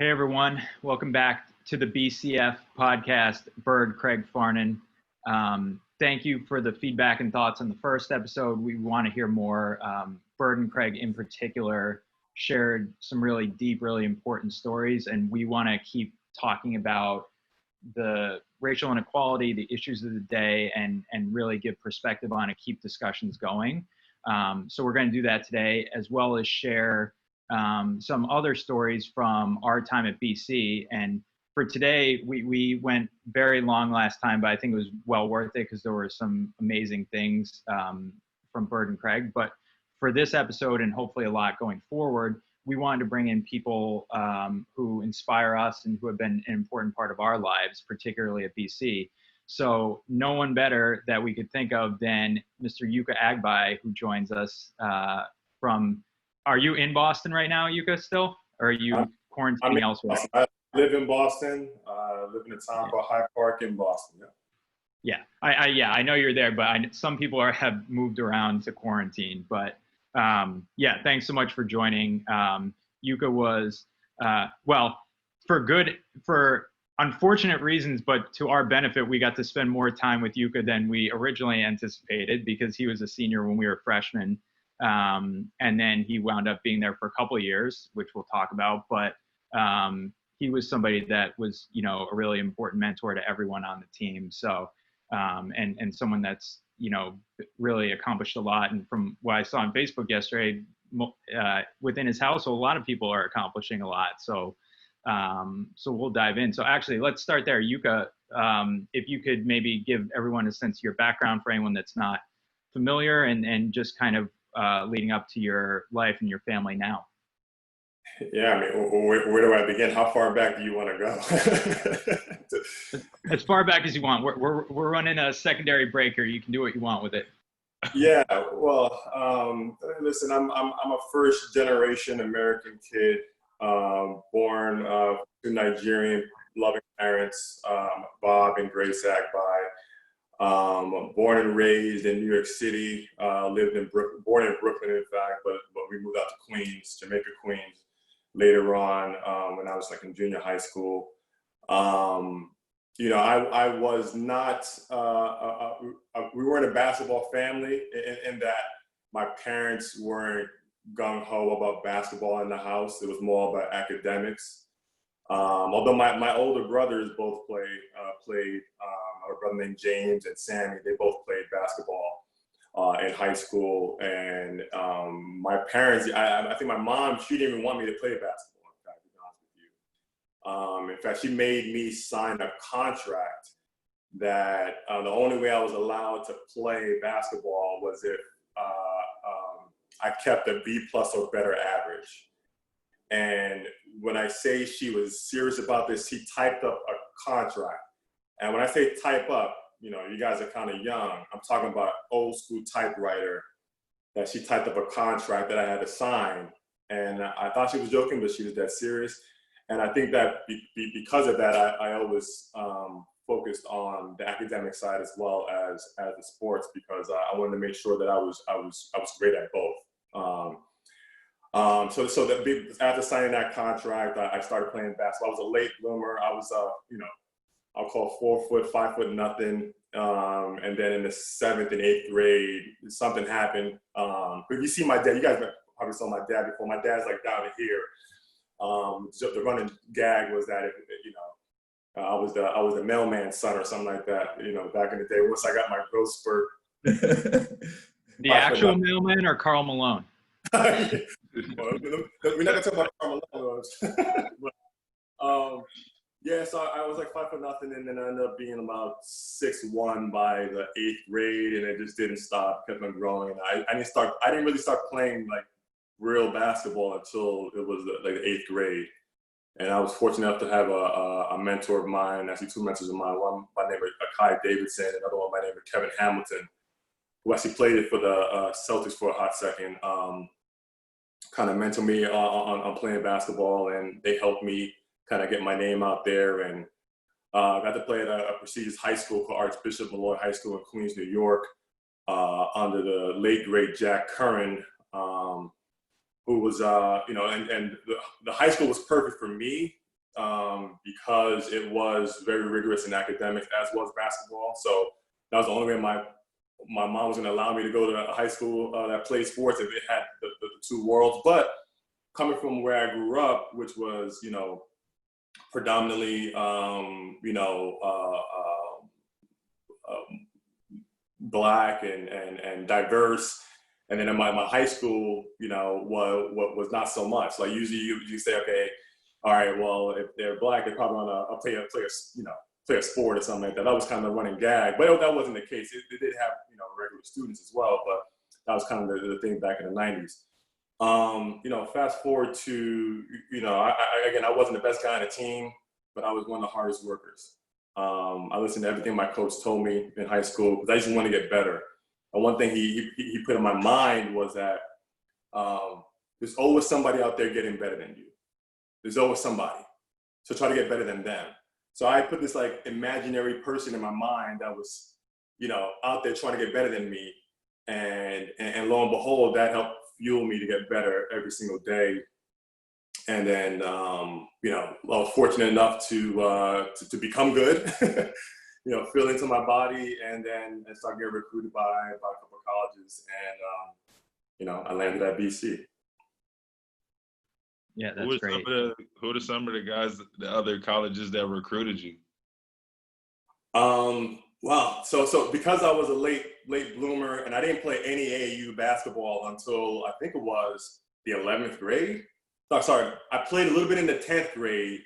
Hey everyone, welcome back to the BCF podcast. Byrd, Craig Farnan. Thank you for the feedback and thoughts on the first episode. We want to hear more. Byrd and Craig in particular shared some really deep, really important stories, and we want to keep talking about the racial inequality, the issues of the day, and really give perspective on it, keep discussions going. So we're going to do that today, as well as share some other stories from our time at BC. And for today, we went very long last time, but I think it was well worth it because there were some amazing things from Byrd and Craig. But for this episode, and hopefully a lot going forward, we wanted to bring in people who inspire us and who have been an important part of our lives, particularly at BC. So no one better that we could think of than Mr. Uka Agbai, who joins us from. Are you in Boston right now, Uka, still? Or are you quarantining elsewhere? I live in Boston. I live in a town called Hyde Park in Boston. Yeah, I know you're there, but some people have moved around to quarantine. But yeah, thanks so much for joining. Uka was, for unfortunate reasons, but to our benefit, we got to spend more time with Uka than we originally anticipated because he was a senior when we were freshmen. And then he wound up being there for a couple of years, which we'll talk about. But he was somebody that was, a really important mentor to everyone on the team. So, and someone that's, really accomplished a lot. And from what I saw on Facebook yesterday, within his household, a lot of people are accomplishing a lot. So, so we'll dive in. So actually, let's start there. Uka, if you could maybe give everyone a sense of your background for anyone that's not familiar and just kind of leading up to your life and your family now. Yeah, I mean, where do I begin? How far back do you want to go? As far back as you want. We're running a secondary breaker. You can do what you want with it. Yeah, well, listen, I'm a first generation American kid, born to Nigerian loving parents, Bob and Grace Agbai. Born and raised in New York City, born in Brooklyn, in fact, but we moved out to Queens, Jamaica, Queens, later on when I was in junior high school. I was not, we weren't a basketball family in that my parents weren't gung-ho about basketball in the house. It was more about academics. Although my older brothers both played, I have a brother named James and Sammy, they both played basketball in high school. And my parents, I think my mom, she didn't even want me to play basketball, in fact, to be honest with you. In fact, she made me sign a contract that the only way I was allowed to play basketball was if I kept a B+ or better average. And when I say she was serious about this, she typed up a contract. And when I say type up, you guys are kind of young. I'm talking about old school typewriter that she typed up a contract that I had to sign. And I thought she was joking, but she was that serious. And I think that because of that, I always focused on the academic side as well as the sports, because I wanted to make sure that I was great at both. So that after signing that contract, I started playing basketball. I was a late bloomer. I was, I'll call 4 foot, 5 foot nothing. And then in the 7th and 8th grade, something happened. If you see my dad, you guys probably saw my dad before. My dad's down here. So the running gag was that I was the mailman's son or something like that. Back in the day, once I got my growth spurt. The actual mailman or Karl Malone? We're not gonna talk about Karl Malone. But, yeah, so I was 5 foot nothing, and then I ended up being about 6'1" by the 8th grade, and it just didn't stop, kept on growing. And I didn't really start playing real basketball until it was the 8th grade. And I was fortunate enough to have a mentor of mine, actually 2 mentors of mine. One by the name of Kai Davidson, another one by the name of Kevin Hamilton, who actually played it for the Celtics for a hot second. Kind of mentored me on playing basketball, and they helped me kind of get my name out there. And I got to play at a prestigious high school called Archbishop Malloy High School in Queens, New York, under the late great Jack Curran, who was, and the high school was perfect for me because it was very rigorous in academics, as was basketball. So that was the only way my mom was going to allow me to go to a high school that played sports if it had the two worlds. But coming from where I grew up, which was, predominantly, Black and diverse. And then in my high school, what was not so much. Like usually you say, okay, all right, well, if they're Black, they're probably gonna play a sport or something like that. That was kind of the running gag, but that wasn't the case. It did have, regular students as well, but that was kind of the thing back in the 90s. Fast forward to, I wasn't the best guy on the team, but I was one of the hardest workers. I listened to everything my coach told me in high school because I just wanted to get better. And one thing he put in my mind was that there's always somebody out there getting better than you. There's always somebody. So try to get better than them. So I put this like imaginary person in my mind that was, out there trying to get better than me. And lo and behold, that helped fuel me to get better every single day. And then, I was fortunate enough to become good, feel into my body, and then start getting recruited by a couple of colleges. And, I landed at BC. Yeah, that's great. Who are some of the guys, the other colleges that recruited you? Wow. So because I was a late bloomer and I didn't play any AAU basketball until I think it was the 11th grade. No, sorry, I played a little bit in the 10th grade,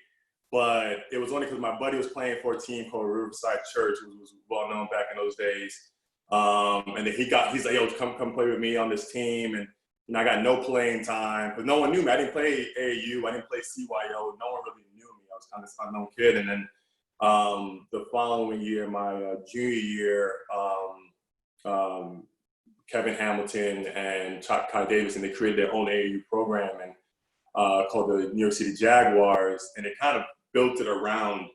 but it was only because my buddy was playing for a team called Riverside Church, which was well known back in those days. And then he's like, yo, come play with me on this team. And I got no playing time, but no one knew me. I didn't play AAU, I didn't play CYO. No one really knew me. I was kind of this unknown kid. And then the following year, my junior year, Kevin Hamilton and Kai Davis, and they created their own AAU program and called the New York City Jaguars, and it kind of built it around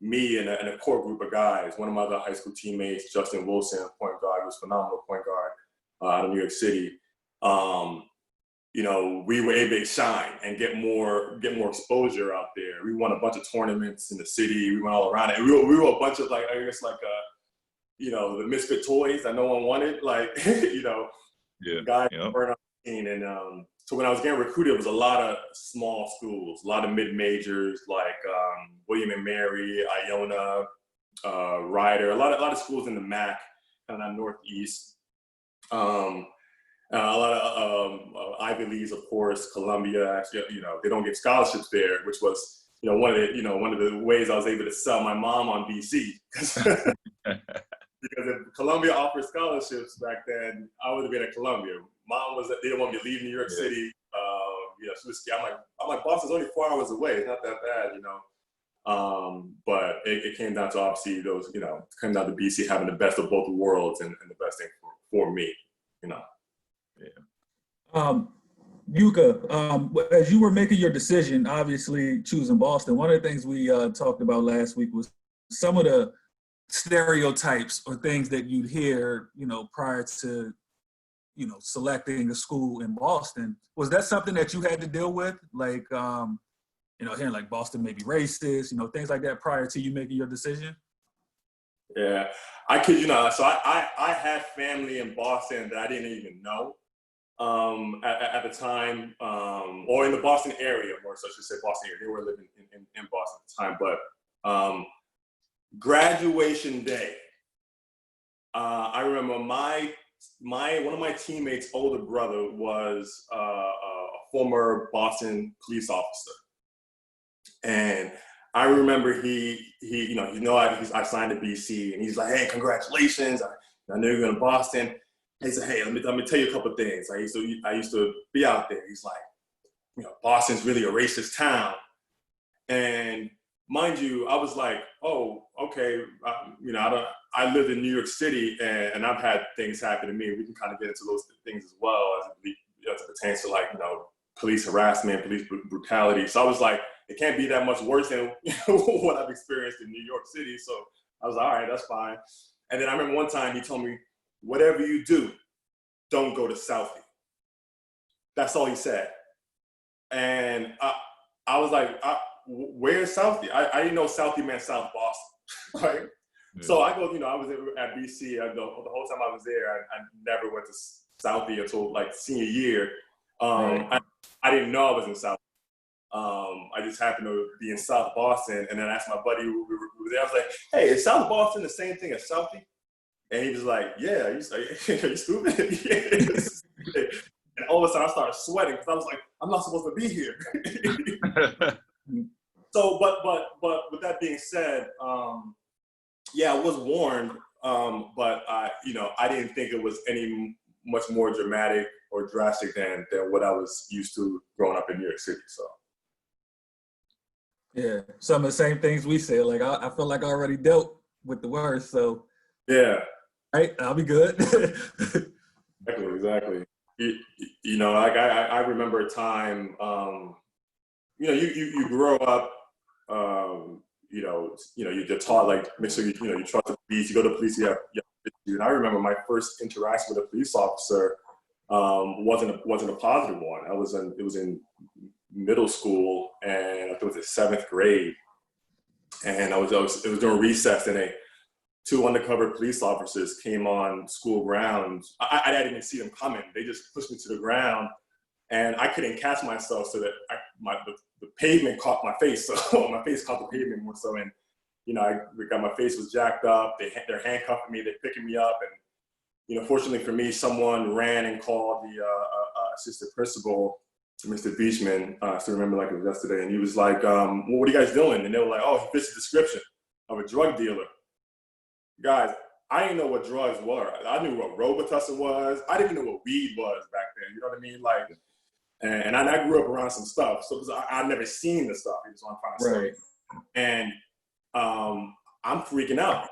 me and a core group of guys. One of my other high school teammates, Justin Wilson, a point guard, was a phenomenal point guard out of New York City. We were able to shine and get more exposure out there. We won a bunch of tournaments in the city. We went all around it. We were a bunch of the misfit toys that no one wanted, guys weren't on the team. And so when I was getting recruited, it was a lot of small schools, a lot of mid-majors like William and Mary, Iona, Ryder, a lot of schools in the MAC, kind of Northeast. A lot of Ivy Leagues, of course, Columbia. Actually, they don't get scholarships there, which was, one of the ways I was able to sell my mom on BC. Because if Columbia offered scholarships back then, I would have been at Columbia. Mom they didn't want me to leave New York City. She was scared. I'm like, Boston's only 4 hours away. It's not that bad, But it came down to obviously those, came down to BC having the best of both worlds and the best thing for me, Yeah. Uka, as you were making your decision, obviously choosing Boston, one of the things we talked about last week was some of the stereotypes or things that you'd hear, prior to, selecting a school in Boston. Was that something that you had to deal with? Like, hearing like Boston may be racist, things like that prior to you making your decision? Yeah, I kid you not. So I had family in Boston that I didn't even know at the time, or in the Boston area, more so I should say Boston area. They were living in Boston at the time. But graduation day, I remember one of my teammates' older brother was a former Boston police officer, and I remember I signed to BC, and he's like, "Hey, congratulations! I know you're going to Boston." He said, "Hey, let me tell you a couple of things. I used to be out there." He's like, "Boston's really a racist town," and mind you, I was like, "Oh, okay." I lived in New York City, and I've had things happen to me. We can kind of get into those things as well as it pertains to police harassment, police brutality. So I was like, it can't be that much worse than what I've experienced in New York City. So I was like, all right, that's fine. And then I remember one time he told me, whatever you do, don't go to Southie. That's all he said. And I was like, where's Southie? I didn't know Southie meant South Boston, right? Yeah. So I go, I was at BC. The whole time I was there, I never went to Southie until like senior year. I didn't know I was in South. I just happened to be in South Boston, and then I asked my buddy who was there. I was like, "Hey, is South Boston the same thing as Southie?" And he was like, "Yeah." He's like, "Are you stupid?" Yes. And all of a sudden, I started sweating because I was like, "I'm not supposed to be here." So, but with that being said, yeah, I was warned, but I didn't think it was any much more dramatic or drastic than what I was used to growing up in New York City. So. Yeah, some of the same things we said. Like I feel like I already dealt with the worst, so yeah, right, I'll be good. Exactly. Like I remember a time. You grow up. You're taught like make sure you trust the police. You go to the police. You have and I remember my first interaction with a police officer wasn't a positive one. It was in middle school, and I think it was in 7th grade, and it was during recess, and two undercover police officers came on school grounds. I didn't even see them coming. They just pushed me to the ground, and I couldn't catch myself, so that the pavement caught my face. So my face caught the pavement more so, and my face was jacked up. They're handcuffing me. They're picking me up, and fortunately for me, someone ran and called the assistant principal, Mr. Beachman. I still remember like it was yesterday, and he was like, well, "What are you guys doing?" And they were like, "Oh, he fits the description of a drug dealer." Guys, I didn't know what drugs were. I knew what Robitussin was. I didn't even know what weed was back then. You know what I mean? Like, and I grew up around some stuff, so I'd never seen the stuff. Is what I'm trying to say. And I'm freaking out.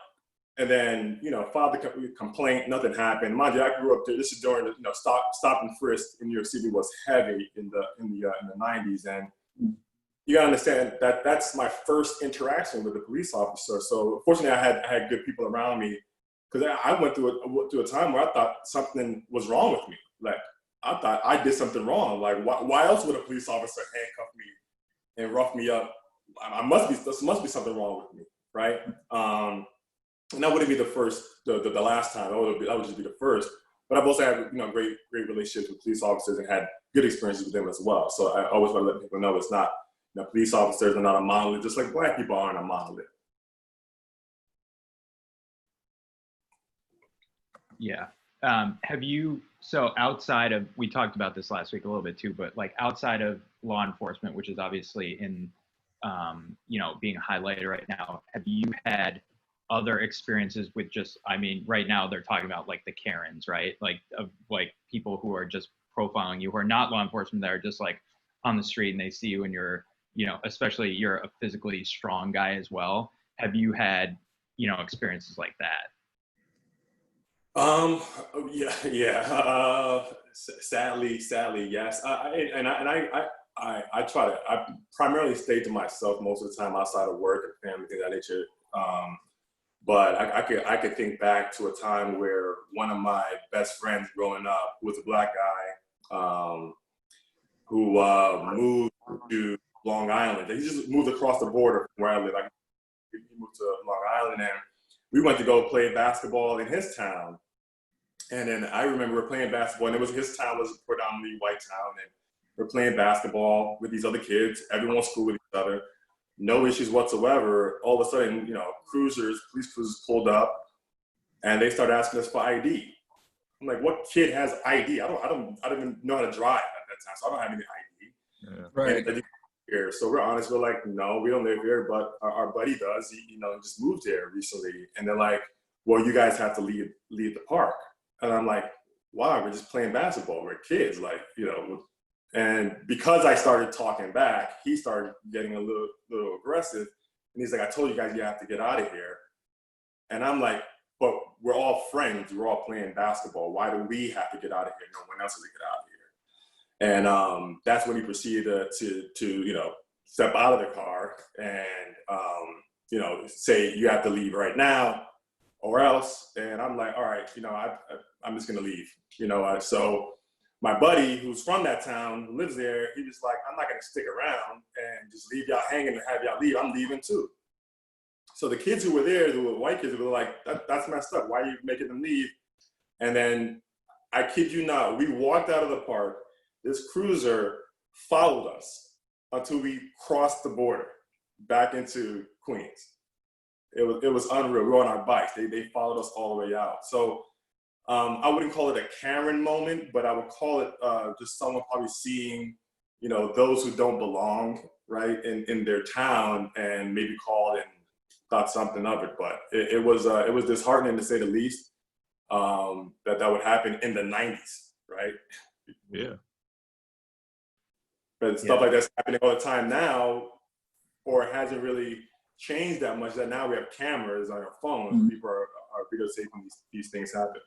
And then, filed the complaint, nothing happened. Mind you, I grew up there. This is during stop and frisk in New York City was heavy in the 90s. And you gotta understand that that's my first interaction with a police officer. So fortunately, I had good people around me, because I went through a time where I thought something was wrong with me. Like, I thought I did something wrong. Like, why else would a police officer handcuff me and rough me up? There must be something wrong with me, right? And that wouldn't be the last time. That would just be the first. But I've also had great relationships with police officers and had good experiences with them as well. So I always want to let people know it's not police officers are not a monolith, just like Black people aren't a monolith. Yeah. So outside of, we talked about this last week a little bit too, but like outside of law enforcement, which is obviously in being highlighted right now, have you had other experiences with right now they're talking about like the Karens, right? Like people who are just profiling you, who are not law enforcement, that are just like on the street and they see you and you're, especially you're a physically strong guy as well. Have you had, experiences like that? Yeah. Sadly, yes. I primarily stay to myself most of the time outside of work and family, things of that nature. But I could think back to a time where one of my best friends growing up was a Black guy who moved to Long Island. He just moved across the border from where I live. He moved to Long Island, and we went to go play basketball in his town. And then I remember playing basketball, and his town was a predominantly white town, and we're playing basketball with these other kids. Everyone was cool with each other. No issues whatsoever. All of a sudden, police cruisers pulled up, and they started asking us for ID. I'm like, what kid has ID? I don't even know how to drive at that time, so I don't have any ID. Yeah. Right. And here, so we're honest. We're like, no, we don't live here, but our buddy does. He just moved here recently, and they're like, well, you guys have to leave the park. And I'm like, why? We're just playing basketball. We're kids, And because I started talking back, he started getting a little aggressive. And he's like, I told you guys you have to get out of here. And I'm like, but we're all friends. We're all playing basketball. Why do we have to get out of here? No one else has to get out of here. And that's when he proceeded to step out of the car and, say, you have to leave right now or else. And I'm like, all right, I'm just going to leave. So my buddy who's from that town, who lives there, he was like, I'm not gonna stick around and just leave y'all hanging and have y'all leave. I'm leaving too. So the kids who were there, the white kids, were like, that's messed up. Why are you making them leave? And then, I kid you not, we walked out of the park. This cruiser followed us until we crossed the border back into Queens. It was unreal. We were on our bikes. They followed us all the way out. So I wouldn't call it a Karen moment, but I would call it just someone probably seeing, you know, those who don't belong, right, in their town, and maybe called and thought something of it. But it was disheartening, to say the least, that would happen in the 90s, right? Yeah. But stuff like that's happening all the time now, or it hasn't really changed that much, that now we have cameras on our phones. Mm-hmm. People are videotaping these things happen.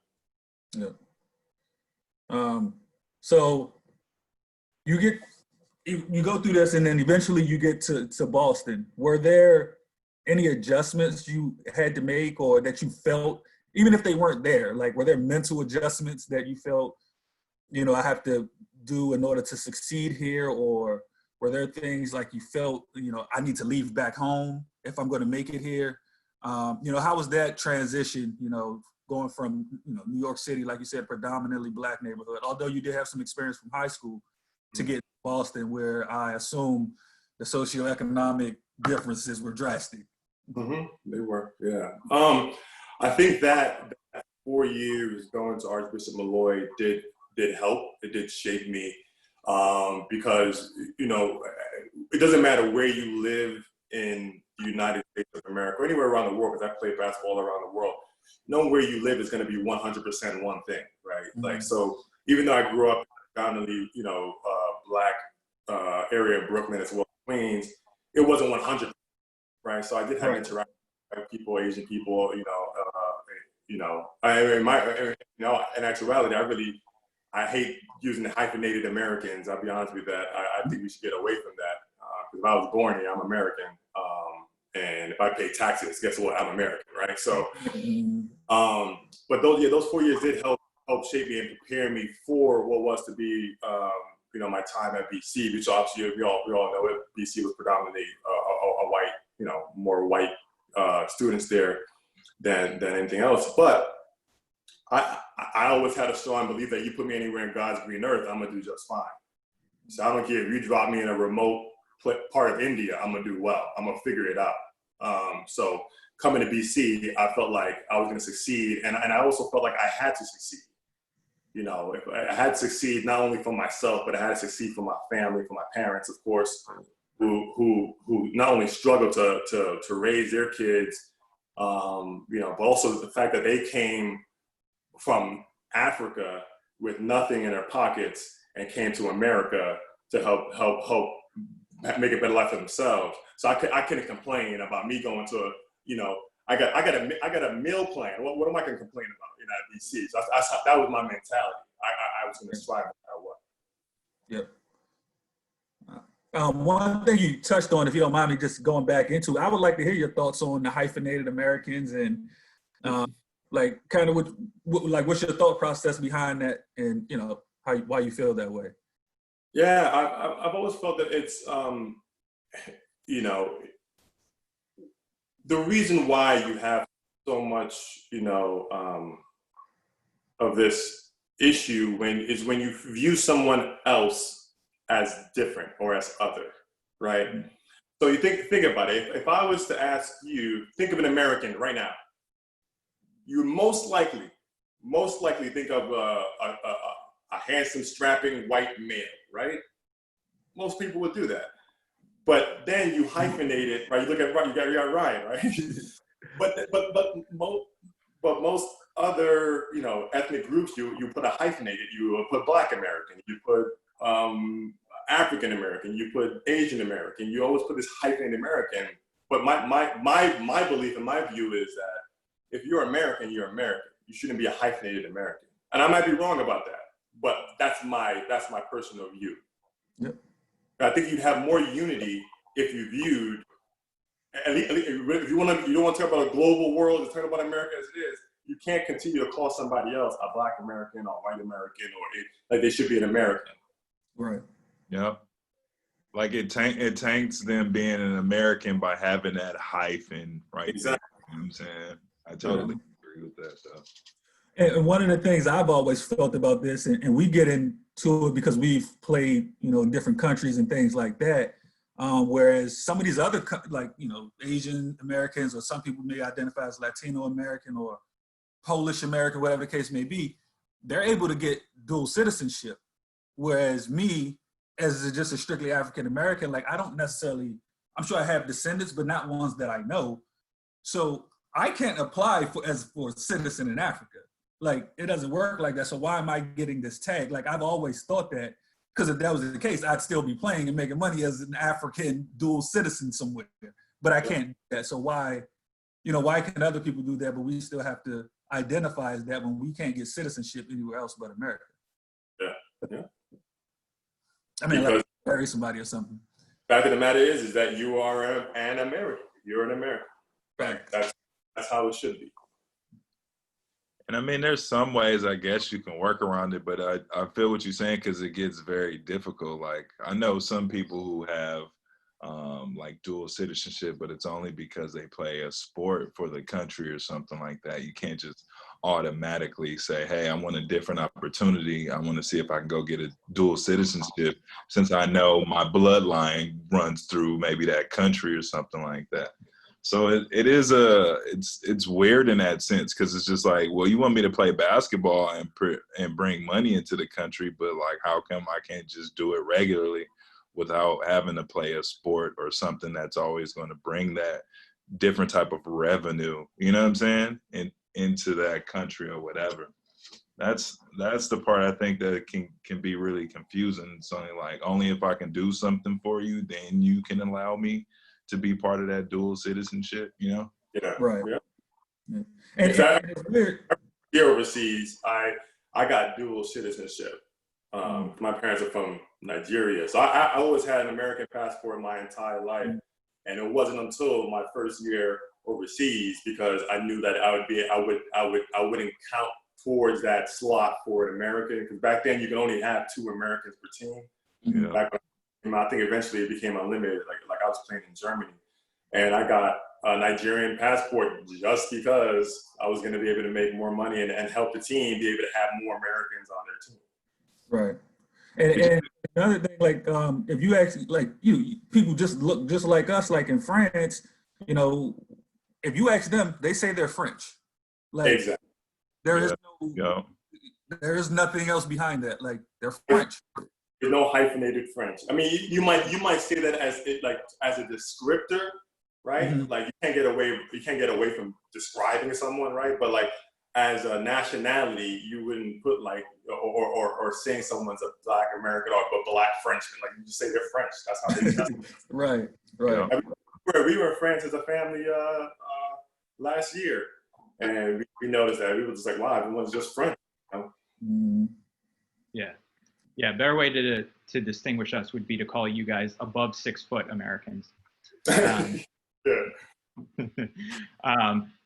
Yeah. So you go through this, and then eventually you get to Boston. Were there any adjustments you had to make, or that you felt, even if they weren't there, like were there mental adjustments that you felt, you know, I have to do in order to succeed here? Or were there things like you felt, you know, I need to leave back home if I'm going to make it here? You know, how was that transition, you know, going from, you know, New York City, like you said, predominantly Black neighborhood, although you did have some experience from high school, to get to Boston, where I assume the socioeconomic differences were drastic? Mm-hmm. They were, yeah. I think that 4 years going to Archbishop Malloy did help. It did shape me, because, you know, it doesn't matter where you live in the United States of America or anywhere around the world, because I played basketball all around the world. Knowing where you live is going to be 100% one thing, right? Mm-hmm. Like, so even though I grew up predominantly, you know, Black area of Brooklyn as well as Queens, it wasn't 100%, right? So I did have interaction with people, Asian people, in actuality, I hate using the hyphenated Americans. I'll be honest with that. I think we should get away from that. Because if I was born here, I'm American. And if I pay taxes, guess what? I'm American, right? So, but those 4 years did help shape me and prepare me for what was to be, you know, my time at BC, which obviously we all know it. BC was predominantly a white, you know, more white students there than anything else. But I always had a strong belief that you put me anywhere in God's green earth, I'm gonna do just fine. So I don't care if you drop me in a remote part of India, I'm gonna do well. I'm gonna figure it out. So coming to BC, I felt like I was gonna succeed, and I also felt like I had to succeed. You know, if I had to succeed not only for myself, but I had to succeed for my family, for my parents, of course, who not only struggled to raise their kids, you know, but also the fact that they came from Africa with nothing in their pockets and came to America to help make a better life for themselves. So I couldn't complain about me going to a, you know, I got a meal plan. What am I gonna complain about, you know, at BC? So that was my mentality. I was gonna strive no matter what. Yep. One thing you touched on, if you don't mind me just going back into, I would like to hear your thoughts on the hyphenated Americans, and like kind of what's your thought process behind that, and you know why you feel that way. Yeah, I've always felt that it's you know, the reason why you have so much, you know, of this issue when you view someone else as different or as other, right? Mm-hmm. So you think about it. If I was to ask you, think of an American right now, you most likely think of a handsome, strapping white male, right? Most people would do that. But then you hyphenate it, right? You look at you got Ryan, right? but most other, you know, ethnic groups, you put a hyphenated. You put Black American, you put African American, you put Asian American. You always put this hyphenated American. But my belief and my view is that if you're American, you're American. You shouldn't be a hyphenated American. And I might be wrong about that, but that's my personal view. Yep. I think you'd have more unity if you viewed, at least, if you don't want to talk about a global world, and talk about America as it is, you can't continue to call somebody else a Black American or white American like they should be an American. Right. Yep. Like it taints them being an American by having that hyphen right Exactly. there. You know what I'm saying? I totally agree with that though. And one of the things I've always felt about this, and we get into it because we've played, in different countries and things like that. Whereas some of these other, Asian Americans, or some people may identify as Latino American or Polish American, whatever the case may be, they're able to get dual citizenship. Whereas me, as just a strictly African American, like I don't necessarily, I'm sure I have descendants, but not ones that I know. So I can't apply for a citizen in Africa. Like it doesn't work like that. So why am I getting this tag? Like I've always thought that, because if that was the case, I'd still be playing and making money as an African dual citizen somewhere. But I can't do that. So why can other people do that, but we still have to identify as that when we can't get citizenship anywhere else but America? Yeah. I mean, like marry somebody or something. Fact of the matter is that you are an American. You're an American. Right. That's how it should be. And I mean, there's some ways I guess you can work around it, but I feel what you're saying because it gets very difficult. Like I know some people who have like dual citizenship, but it's only because they play a sport for the country or something like that. You can't just automatically say, hey, I want a different opportunity. I want to see if I can go get a dual citizenship since I know my bloodline runs through maybe that country or something like that. So it's weird in that sense because it's just like, well, you want me to play basketball and bring money into the country, but like, how come I can't just do it regularly without having to play a sport or something that's always going to bring that different type of revenue, you know what I'm saying, into that country or whatever. That's the part I think that can be really confusing. It's only if I can do something for you, then you can allow me to be part of that dual citizenship, Yeah. Right. Yeah. And it's weird. Here overseas, I got dual citizenship. My parents are from Nigeria, so I always had an American passport my entire life, and it wasn't until my first year overseas because I knew that I wouldn't count towards that slot for an American, because back then you could only have 2 Americans per team. Yeah. Back when I think eventually it became unlimited. Like I was playing in Germany, and I got a Nigerian passport just because I was going to be able to make more money and help the team be able to have more Americans on their team. Right. And another thing, like if you actually people just look just like us, like in France, if you ask them, they say they're French. Like Exactly. There is nothing else behind that. Like they're French. There's no hyphenated French. I mean, you might say that as a descriptor, right? Mm-hmm. Like you can't get away from describing someone, right? But like as a nationality, you wouldn't put like or saying someone's a Black American or a Black Frenchman. Like you just say they're French. That's how they. Right. I mean, we were in France as a family last year, and we noticed that we were just like, wow, everyone's just French. Mm-hmm. Yeah, better way to distinguish us would be to call you guys above 6 foot Americans.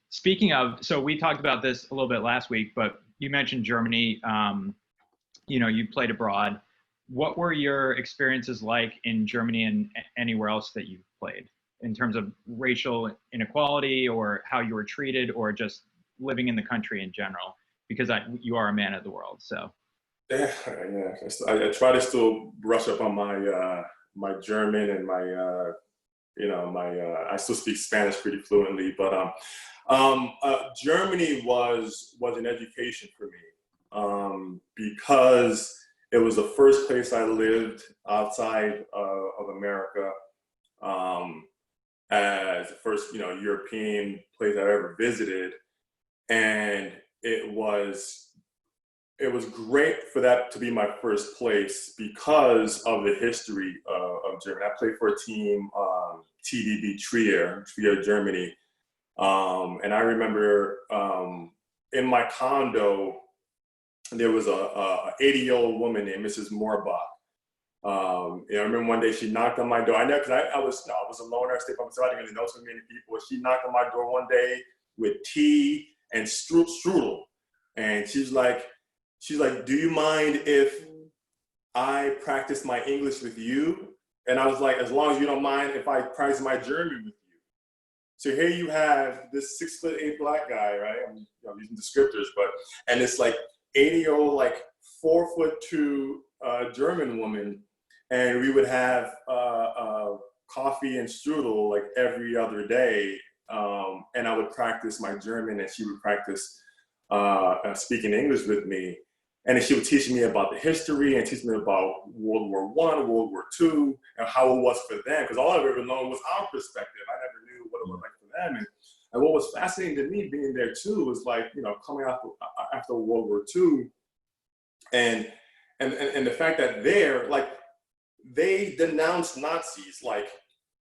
Speaking of, so we talked about this a little bit last week, but you mentioned Germany. You played abroad. What were your experiences like in Germany and anywhere else that you played in terms of racial inequality or how you were treated or just living in the country in general? Because you are a man of the world, so. Yeah. I try to still brush up on my German and my I still speak Spanish pretty fluently, but Germany was an education for me because it was the first place I lived outside of America, as the first European place I've ever visited, and it was great for that to be my first place because of the history of Germany. I played for a team, TVB Trier, Germany. And I remember in my condo, there was a 80-year-old woman named Mrs. Moorbach. I remember one day she knocked on my door. I know because I was a loner. I stayed by myself. I didn't really know so many people. She knocked on my door one day with tea and Streudel. And she's like, do you mind if I practice my English with you? And I was like, as long as you don't mind if I practice my German with you. So here you have this 6'8" black guy, right? I'm using descriptors, and this like 80-year-old, like 4'2" German woman, and we would have coffee and strudel like every other day, and I would practice my German, and she would practice speaking English with me, and then she would teach me about the history and teach me about World War I, World War II, and how it was for them, because all I've ever known was our perspective. I never knew what it was like for them. And what was fascinating to me being there too was like, coming after World War II, and the fact that they denounced Nazis, like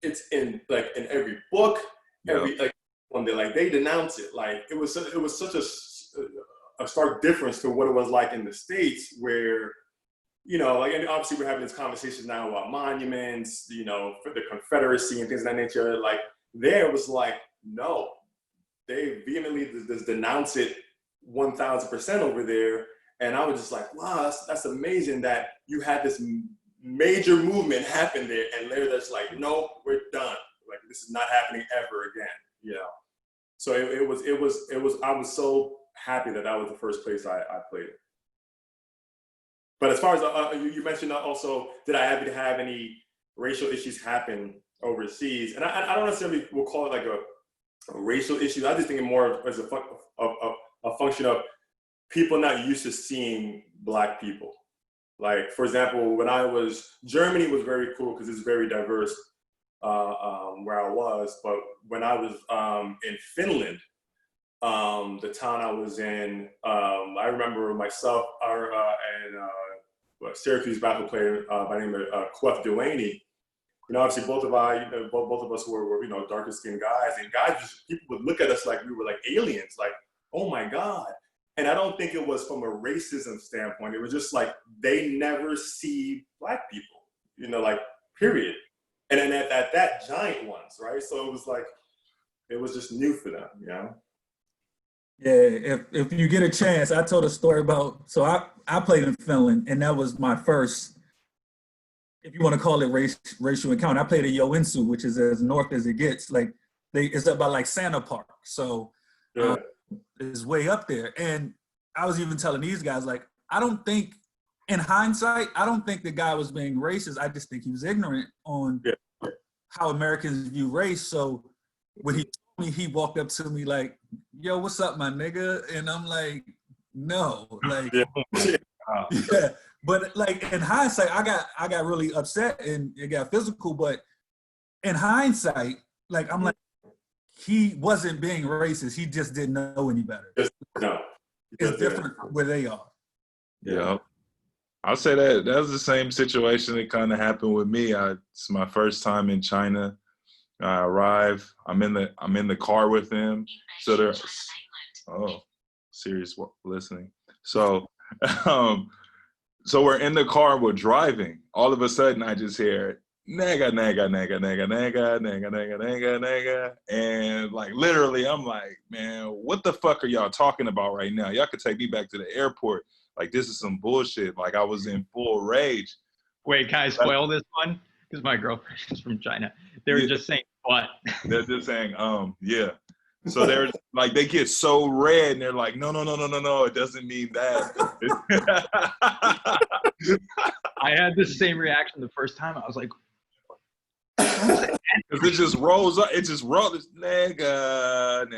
it's in every book, every one day, like they denounce it. Like it was such a stark difference to what it was like in the States, where and obviously we're having this conversation now about monuments, for the Confederacy and things of that nature. Like there it was like, no, they vehemently just denounce it 1,000% over there. And I was just like, wow, that's amazing that you had this major movement happen there, and they're just like, no, we're done. Like this is not happening ever again. So it was. I was so happy that was the first place I played it. But as far as you mentioned also, did I ever have any racial issues happen overseas? And I don't necessarily will call it like a racial issue. I just think it more as a function of people not used to seeing Black people. Like, for example, Germany was very cool because it's very diverse where I was. But when I was in Finland, the town I was in, I remember myself and Syracuse basketball player by the name of Clef Delaney. Obviously both of us were darker skinned guys, and people would look at us like we were like aliens, like, oh my God. And I don't think it was from a racism standpoint. It was just like they never see Black people, like period. And then at that, giant ones, right? So it was like, it was just new for them, Yeah, if you get a chance, I told a story about, so I played in Finland, and that was my first, if you want to call it racial encounter. I played at Joensuu, which is as north as it gets. Like it's up by like Santa Park. So it's way up there. And I was even telling these guys, like, I don't think, in hindsight, I don't think the guy was being racist. I just think he was ignorant on how Americans view race. So when he told me, he walked up to me like, yo, what's up, my nigga? And I'm like, no, like, yeah. But like in hindsight, I got really upset and it got physical. But in hindsight, like, I'm like, he wasn't being racist. He just didn't know any better. It's different where they are. Yeah. I'll say that was the same situation that kind of happened with me. It's my first time in China. I arrive. I'm in the car with them. So they're serious listening. So so we're in the car, we're driving. All of a sudden I just hear nigga, nigga, nigga, nigga, nigga, nigga, nigga, nigga, nigga. And like literally I'm like, man, what the fuck are y'all talking about right now? Y'all could take me back to the airport. Like this is some bullshit. Like I was in full rage. Wait, can I spoil this one? Because my girlfriend is from China. They were just saying what? They're just saying, yeah. So they're like, they get so red and they're like, no, it doesn't mean that. I had the same reaction the first time. I was like, because it just rolls up. It just rolls. It's nigga. And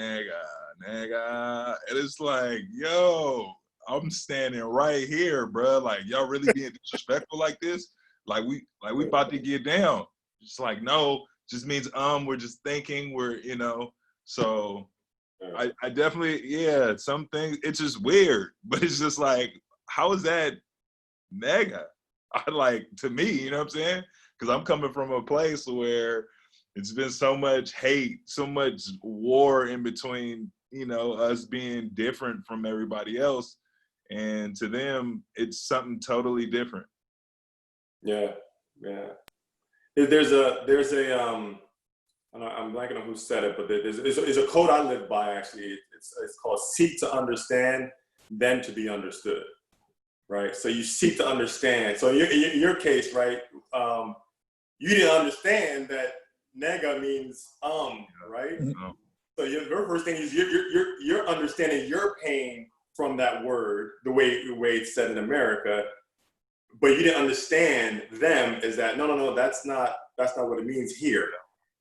it's like, yo, I'm standing right here, bro. Like, y'all really being disrespectful like this? Like we about to get down. Just like, no, just means we're just thinking, so I definitely, some things, it's just weird, but it's just like, how is that nigga? To me, you know what I'm saying? Because I'm coming from a place where it's been so much hate, so much war in between, us being different from everybody else. And to them, it's something totally different. Yeah. There's a I'm blanking on who said it, but there's a code I live by actually. it's called seek to understand, then to be understood, right? So you seek to understand. So in your case, right, you didn't understand that nega means right? So your first thing is you're understanding your pain from that word, the way it's said in America, but you didn't understand them as that, no, that's not what it means here,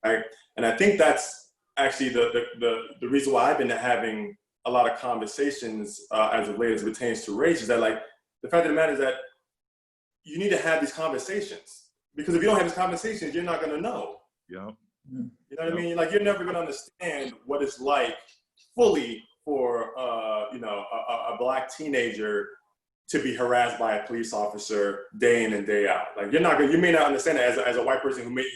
right? And I think that's actually the reason why I've been having a lot of conversations as of late as it pertains to race, is that, like, the fact of the matter is that you need to have these conversations, because if you don't have these conversations, you're not going to know. Yeah. You know what I mean? Like, you're never going to understand what it's like fully for a Black teenager to be harassed by a police officer day in and day out. Like, you may not understand it as a white person who maybe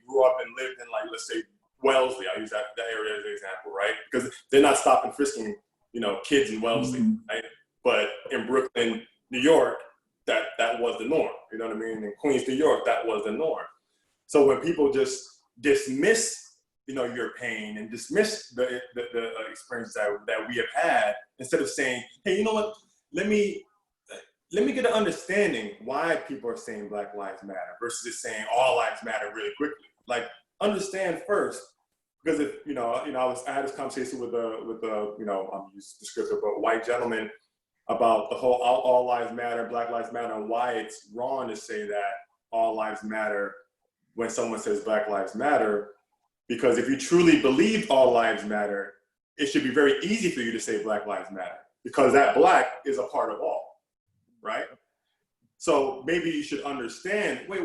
grew up and lived in, like, let's say Wellesley. I use that area as an example, right? Because they're not stopping frisking, kids in Wellesley, right? But in Brooklyn, New York, that was the norm. You know what I mean? In Queens, New York, that was the norm. So when people just dismiss, your pain and dismiss the experiences that we have had, instead of saying, hey, you know what? Let me get an understanding why people are saying Black Lives Matter versus just saying all lives matter really quickly. Like, understand first, because if I had this conversation with I'm used descriptive, but white gentleman about the whole all lives matter, Black Lives Matter, and why it's wrong to say that all lives matter when someone says Black Lives Matter. Because if you truly believed all lives matter, it should be very easy for you to say Black Lives Matter, because that Black is a part of all, right? So maybe you should understand, wait,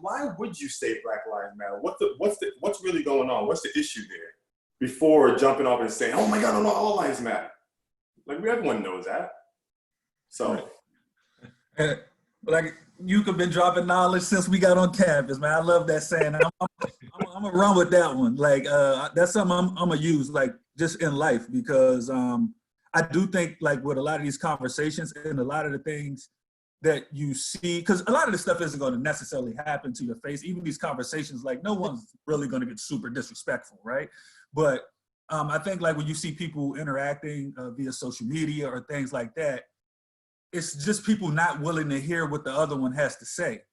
why would you say Black Lives Matter? What's really going on? What's the issue there? Before jumping off and saying, oh my God, no, all lives matter. Like, everyone knows that. So. Like, you could been dropping knowledge since we got on campus, man. I love that saying. I'm gonna run with that one. Like, that's something I'm gonna use, like, just in life, because I do think, like, with a lot of these conversations and a lot of the things that you see, because a lot of this stuff isn't going to necessarily happen to your face. Even these conversations, like, no one's really going to get super disrespectful, right? But I think, like, when you see people interacting via social media or things like that, it's just people not willing to hear what the other one has to say.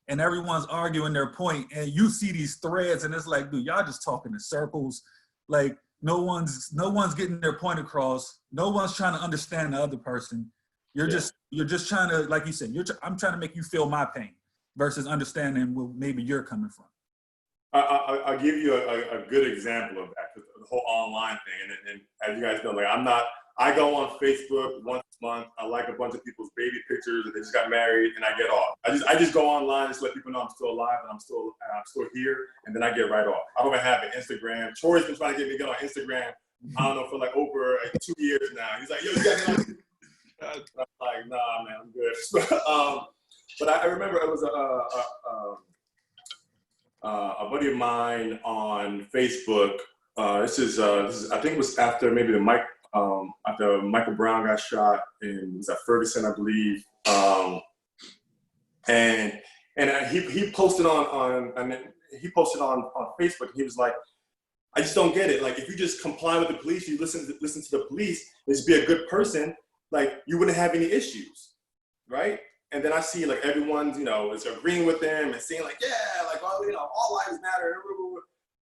And everyone's arguing their point, and you see these threads, and it's like, dude, y'all just talking in circles. Like, no one's getting their point across. No one's trying to understand the other person. You're just trying to, like you said, I'm trying to make you feel my pain versus understanding where maybe you're coming from. I'll give you a good example of that, the whole online thing. And as you guys know, like, I go on Facebook once a month. I like a bunch of people's baby pictures, and they just got married, and I get off. I just go online and just let people know I'm still alive and I'm still here, and then I get right off. I don't even have an Instagram. Troy's been trying to get me to get on Instagram, I don't know, for like over 2 years now. He's like, yo, you got to get on. I'm like, nah, man, I'm good. But I remember it was a buddy of mine on Facebook. This is I think it was after maybe after Michael Brown got shot in, was at Ferguson, I believe. And he posted on Facebook. He was like, I just don't get it. Like, if you just comply with the police, you listen to the police, and just be a good person, like, you wouldn't have any issues, right? And then I see, like, everyone's, is agreeing with them and saying, like, yeah, like, all lives matter.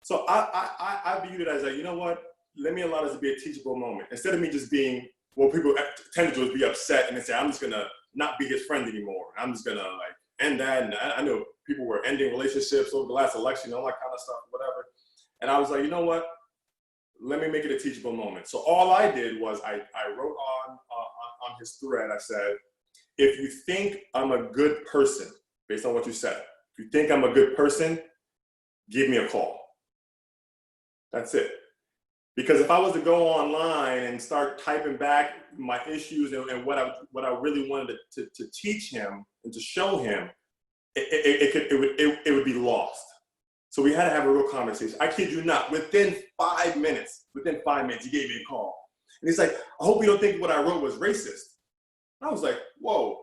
So I viewed it as like, you know what? Let me allow this to be a teachable moment. Instead of me just being, what people tend to do is be upset and then say, I'm just gonna not be his friend anymore. I'm just gonna, like, end that. And I know people were ending relationships over the last election, all that kind of stuff, whatever. And I was like, you know what? Let me make it a teachable moment. So all I did was I wrote on his thread, I said, if you think I'm a good person, based on what you said, if you think I'm a good person, give me a call. That's it. Because if I was to go online and start typing back my issues and what I really wanted to teach him and to show him, it would be lost. So we had to have a real conversation. I kid you not, within 5 minutes, he gave me a call. And he's like, I hope you don't think what I wrote was racist. I was like, whoa.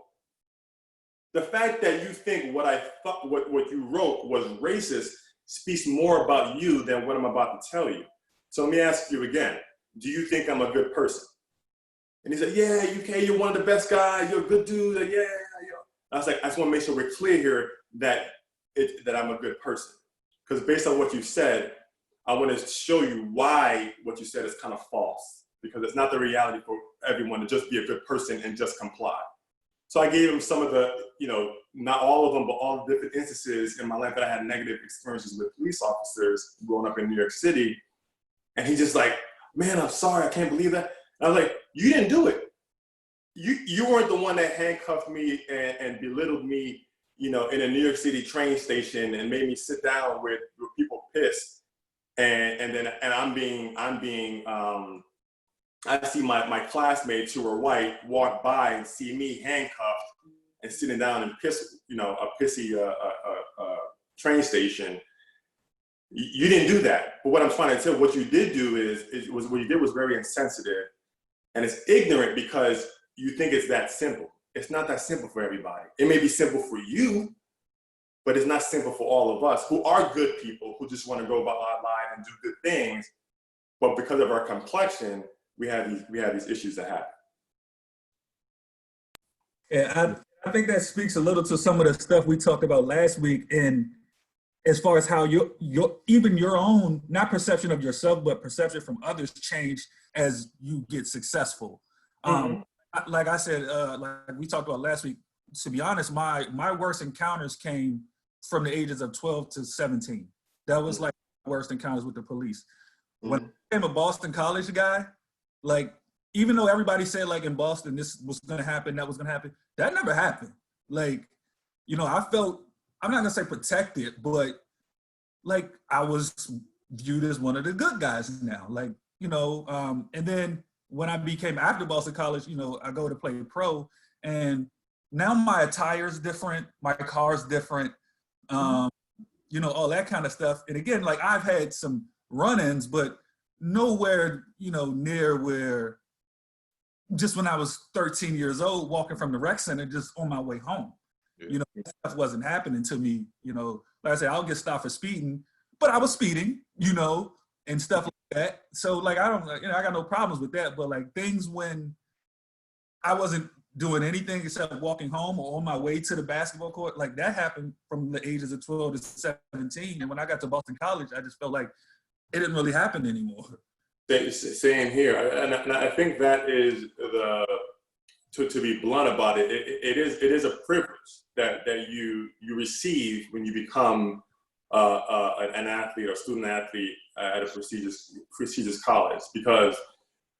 The fact that you think what you wrote was racist speaks more about you than what I'm about to tell you. So let me ask you again, do you think I'm a good person? And he said, yeah, UK, you're one of the best guys. You're a good dude. Like, yeah. I was like, I just want to make sure we're clear here that I'm a good person. Because based on what you said, I want to show you why what you said is kind of false. Because it's not the reality for everyone to just be a good person and just comply. So I gave him some of the, not all of them, but all the different instances in my life that I had negative experiences with police officers growing up in New York City. And he's just like, man, I'm sorry, I can't believe that. And I was like, you didn't do it. You weren't the one that handcuffed me and belittled me, in a New York City train station and made me sit down with people pissed. And I see my classmates who are white walk by and see me handcuffed and sitting down in a pissy train station. You didn't do that. But what I'm trying to tell, what you did do what you did was very insensitive, and it's ignorant because you think it's that simple. It's not that simple for everybody. It may be simple for you, but it's not simple for all of us who are good people who just want to go about our lives and do good things. But because of our complexion, we have these issues that happen. Yeah, I think that speaks a little to some of the stuff we talked about last week, and as far as how even your own, not perception of yourself, but perception from others change as you get successful. Like I said, like we talked about last week, to be honest, my worst encounters came from the ages of 12 to 17. That was like worst encounters with the police. When I became a Boston College guy, like, even though everybody said like in Boston, this was gonna happen, that was gonna happen, that never happened. Like, I felt, I'm not gonna say protected, but like I was viewed as one of the good guys now, like, and then when I became after Boston College, I go to play pro, and now my attire is different, my car's different, all that kind of stuff. And again, like I've had some run-ins, but nowhere, near where just when I was 13 years old, walking from the rec center, just on my way home. Yeah. That stuff wasn't happening to me. Like I said, I'll get stopped for speeding, but I was speeding, and stuff like that. So like, I got no problems with that, but like things when I wasn't doing anything except walking home or on my way to the basketball court, like that happened from the ages of 12 to 17. And when I got to Boston College, I just felt like it didn't really happen anymore. Same here, and I think that is to be blunt about it. It is a privilege that you receive when you become an athlete or student athlete at a prestigious college, because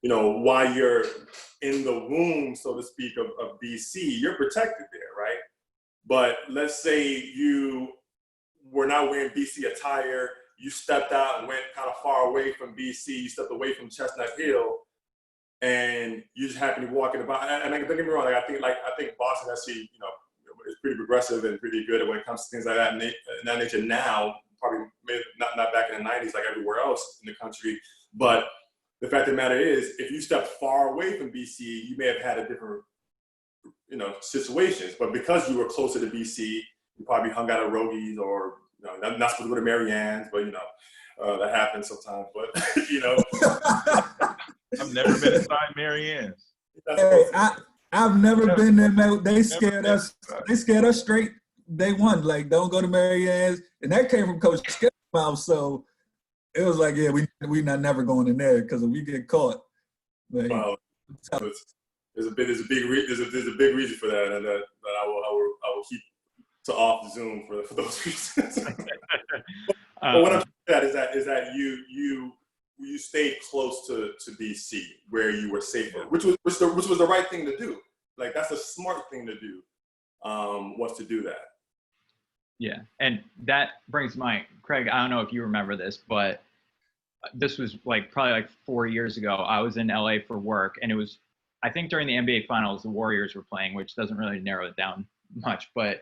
while you're in the womb, so to speak, of BC, you're protected there, right? But let's say you were not wearing BC attire. You stepped out and went kind of far away from BC, you stepped away from Chestnut Hill, and you just happen to be walking about. And don't get me wrong, I think Boston actually, is pretty progressive and pretty good when it comes to things like that in that nature now, probably maybe not back in the 90s like everywhere else in the country. But the fact of the matter is, if you stepped far away from BC, you may have had a different, situations. But because you were closer to BC, you probably hung out at Rogies or, not supposed to go to Marianne's, but that happens sometimes. But I've never been inside Marianne's. Hey, I've never been there. They scared us. They scared us straight day one. Like, don't go to Marianne's, and that came from Coach Skip's mouth. So it was like, yeah, we not never going in there because if we get caught. Like, there's a big reason for that, and that I will keep to off Zoom for those reasons. But what I'm saying is that you stayed close to DC where you were safer, which was the right thing to do. Like, that's a smart thing to do, was to do that. Yeah, and that brings Craig, I don't know if you remember this, but this was probably 4 years ago. I was in LA for work, and it was, I think during the NBA Finals, the Warriors were playing, which doesn't really narrow it down much, but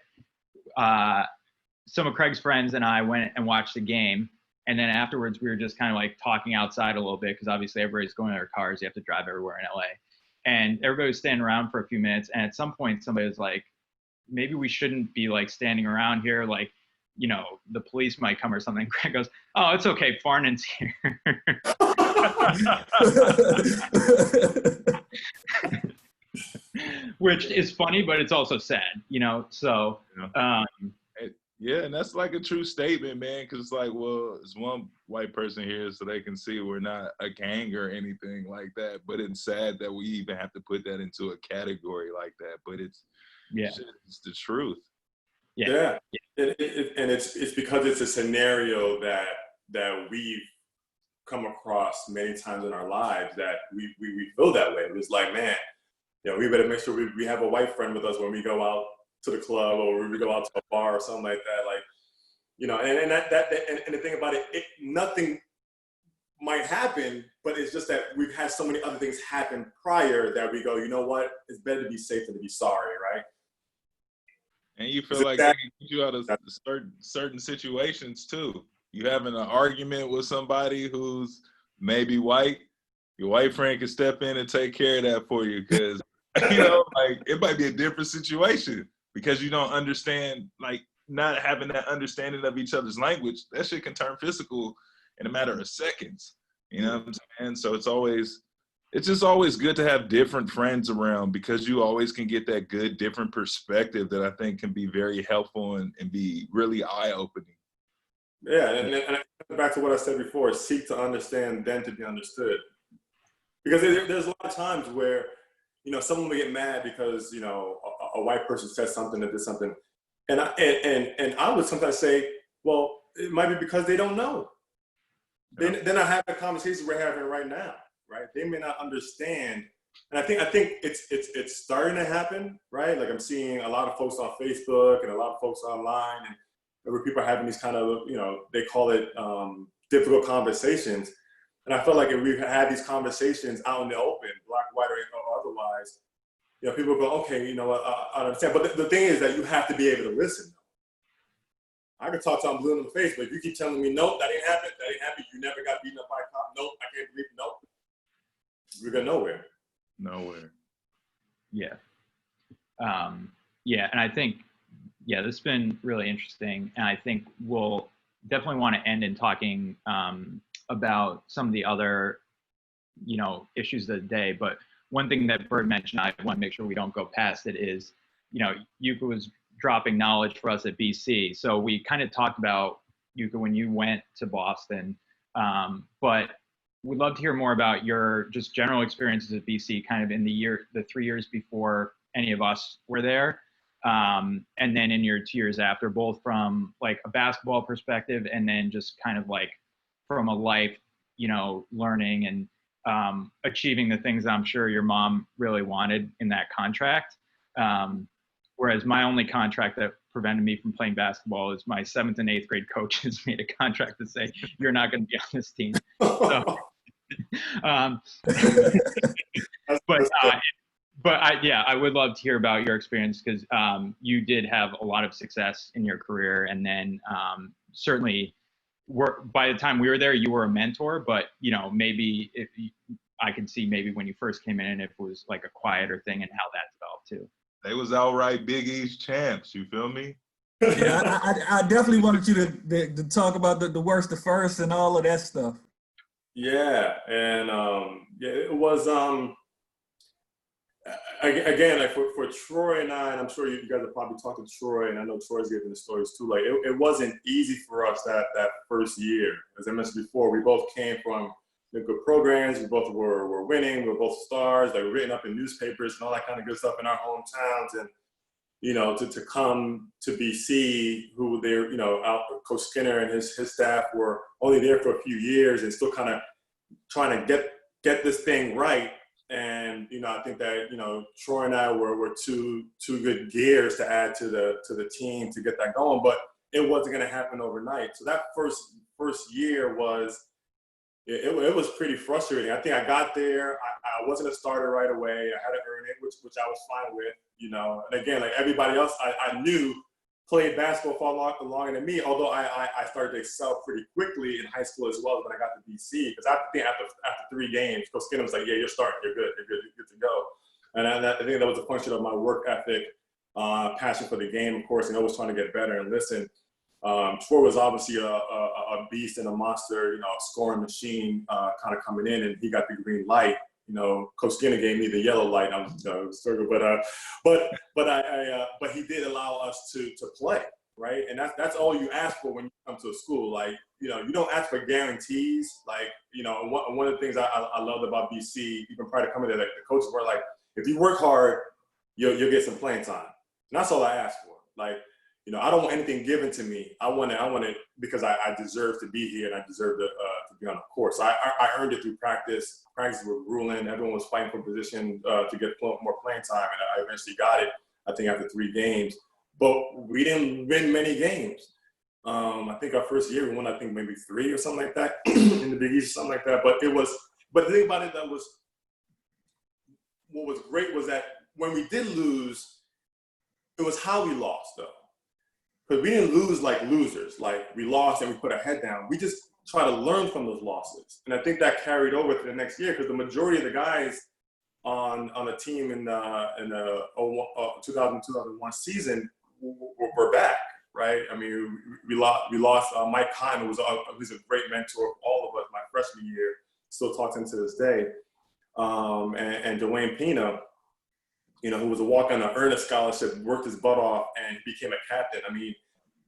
some of Craig's friends and I went and watched the game. And then afterwards, we were just kind of talking outside a little bit, because obviously everybody's going to their cars. You have to drive everywhere in LA. And everybody was standing around for a few minutes. And at some point, somebody was like, maybe we shouldn't be standing around here. The police might come or something. Craig goes, oh, it's okay. Farnon's here. Which is funny, but it's also sad, you know. So, yeah, and that's like a true statement, man. Because it's like, well, it's one white person here, so they can see we're not a gang or anything like that. But it's sad that we even have to put that into a category like that. But it's the truth. Yeah. And it's because it's a scenario that we've come across many times in our lives that we feel that way. It was like, man, you know, we better make sure we have a white friend with us when we go out to the club or when we go out to a bar or something like that. Like, you know, and the thing about it, nothing might happen, but it's just that we've had so many other things happen prior that we go, you know what, it's better to be safe than to be sorry, right? And you feel like they can get you out of certain situations too. You having an argument with somebody who's maybe white, your white friend can step in and take care of that for you, because you know, like, it might be a different situation because you don't understand, like, not having that understanding of each other's language. That shit can turn physical in a matter of seconds. You know what I'm saying? So it's just always good to have different friends around, because you always can get that good, different perspective that I think can be very helpful and be really eye-opening. Yeah, and back to what I said before, seek to understand, then to be understood. Because there's a lot of times where, you know, someone will get mad because, you know, a white person said something that did something. And I would sometimes say, well, it might be because they don't know. They're not having a conversation we're having right now, right? They may not understand. And I think it's starting to happen, right? Like, I'm seeing a lot of folks on Facebook and a lot of folks online, and where people are having these kind of, you know, they call it difficult conversations. And I feel like if we had these conversations out in the open, black, white, or otherwise, you know, people go, okay, you know what, I understand. But the thing is that you have to be able to listen. I can talk to them blue in the face, but if you keep telling me, nope, that ain't happen, you never got beaten up by a cop, nope, I can't believe it, nope, we're going nowhere. Nowhere. Yeah. Yeah, and I think, yeah, this has been really interesting. And I think we'll definitely want to end in talking about some of the other, you know, issues of the day. But one thing that Byrd mentioned, I want to make sure we don't go past it, is, you know, Uka was dropping knowledge for us at BC. So we kind of talked about, Uka, when you went to Boston, but we'd love to hear more about your just general experiences at BC, kind of in the 3 years before any of us were there. And then in your 2 years after, both from like a basketball perspective and then just kind of like from a life, you know, learning and achieving the things I'm sure your mom really wanted in that contract. Whereas my only contract that prevented me from playing basketball is my 7th and 8th grade coaches made a contract to say, you're not going to be on this team. So, but I would love to hear about your experience, because you did have a lot of success in your career, and then certainly by the time we were there, you were a mentor. But you know, maybe I could see maybe when you first came in, if it was like a quieter thing and how that developed too. They was outright Big East champs. You feel me? Yeah, I definitely wanted you to talk about the worst to first and all of that stuff. Yeah, and yeah, it was again, like for Troy and I, and I'm sure you guys have probably talked to Troy, and I know Troy's giving the stories too. Like, it wasn't easy for us that first year. As I mentioned before, we both came from good programs. We both were winning. We were both stars. They were written up in newspapers and all that kind of good stuff in our hometowns. And you know, to come to BC, who they're, you know, Coach Skinner and his staff were only there for a few years and still kind of trying to get this thing right. And, you know, I think that, you know, Troy and I were two good gears to add to the team to get that going, but it wasn't going to happen overnight. So that first year was, it was pretty frustrating. I think I got there. I wasn't a starter right away. I had to earn it, which I was fine with, you know. And again, like everybody else, I knew played basketball far longer than me, although I started to excel pretty quickly in high school as well as when I got to BC. Because after 3 games, Coach Skinner was like, yeah, you're starting. You're good to go. And I think that was a function of my work ethic, passion for the game, of course, and always trying to get better and listen. Troy was obviously a beast and a monster, you know, a scoring machine, kind of coming in, and he got the green light. You know, Coach Skinner gave me the yellow light. I was struggling, but he did allow us to play, right? And that's all you ask for when you come to a school. Like, you know, you don't ask for guarantees. Like, you know, one of the things I loved about BC, even prior to coming there, like, the coaches were like, if you work hard, you'll get some playing time. And that's all I asked for. Like, you know, I don't want anything given to me. I want it because I deserve to be here and I deserve to be on the court. So I earned it through practice. Practice was grueling. Everyone was fighting for position to get more playing time, and I eventually got it, I think, after 3 games. But we didn't win many games. I think our first year we won, I think, maybe 3 or something like that in the Big East, something like that. But the thing about it what was great was that when we did lose, it was how we lost, though. Because we didn't lose like losers. Like, we lost and we put our head down. We just try to learn from those losses. And I think that carried over to the next year, because the majority of the guys on the team in the 2001 season were back, right? I mean, we lost Mike Kahn, who was a great mentor of all of us my freshman year. Still talk to him to this day. And Dwayne Pena, you know, who was a walk-on an earnest scholarship, worked his butt off and became a captain. I mean,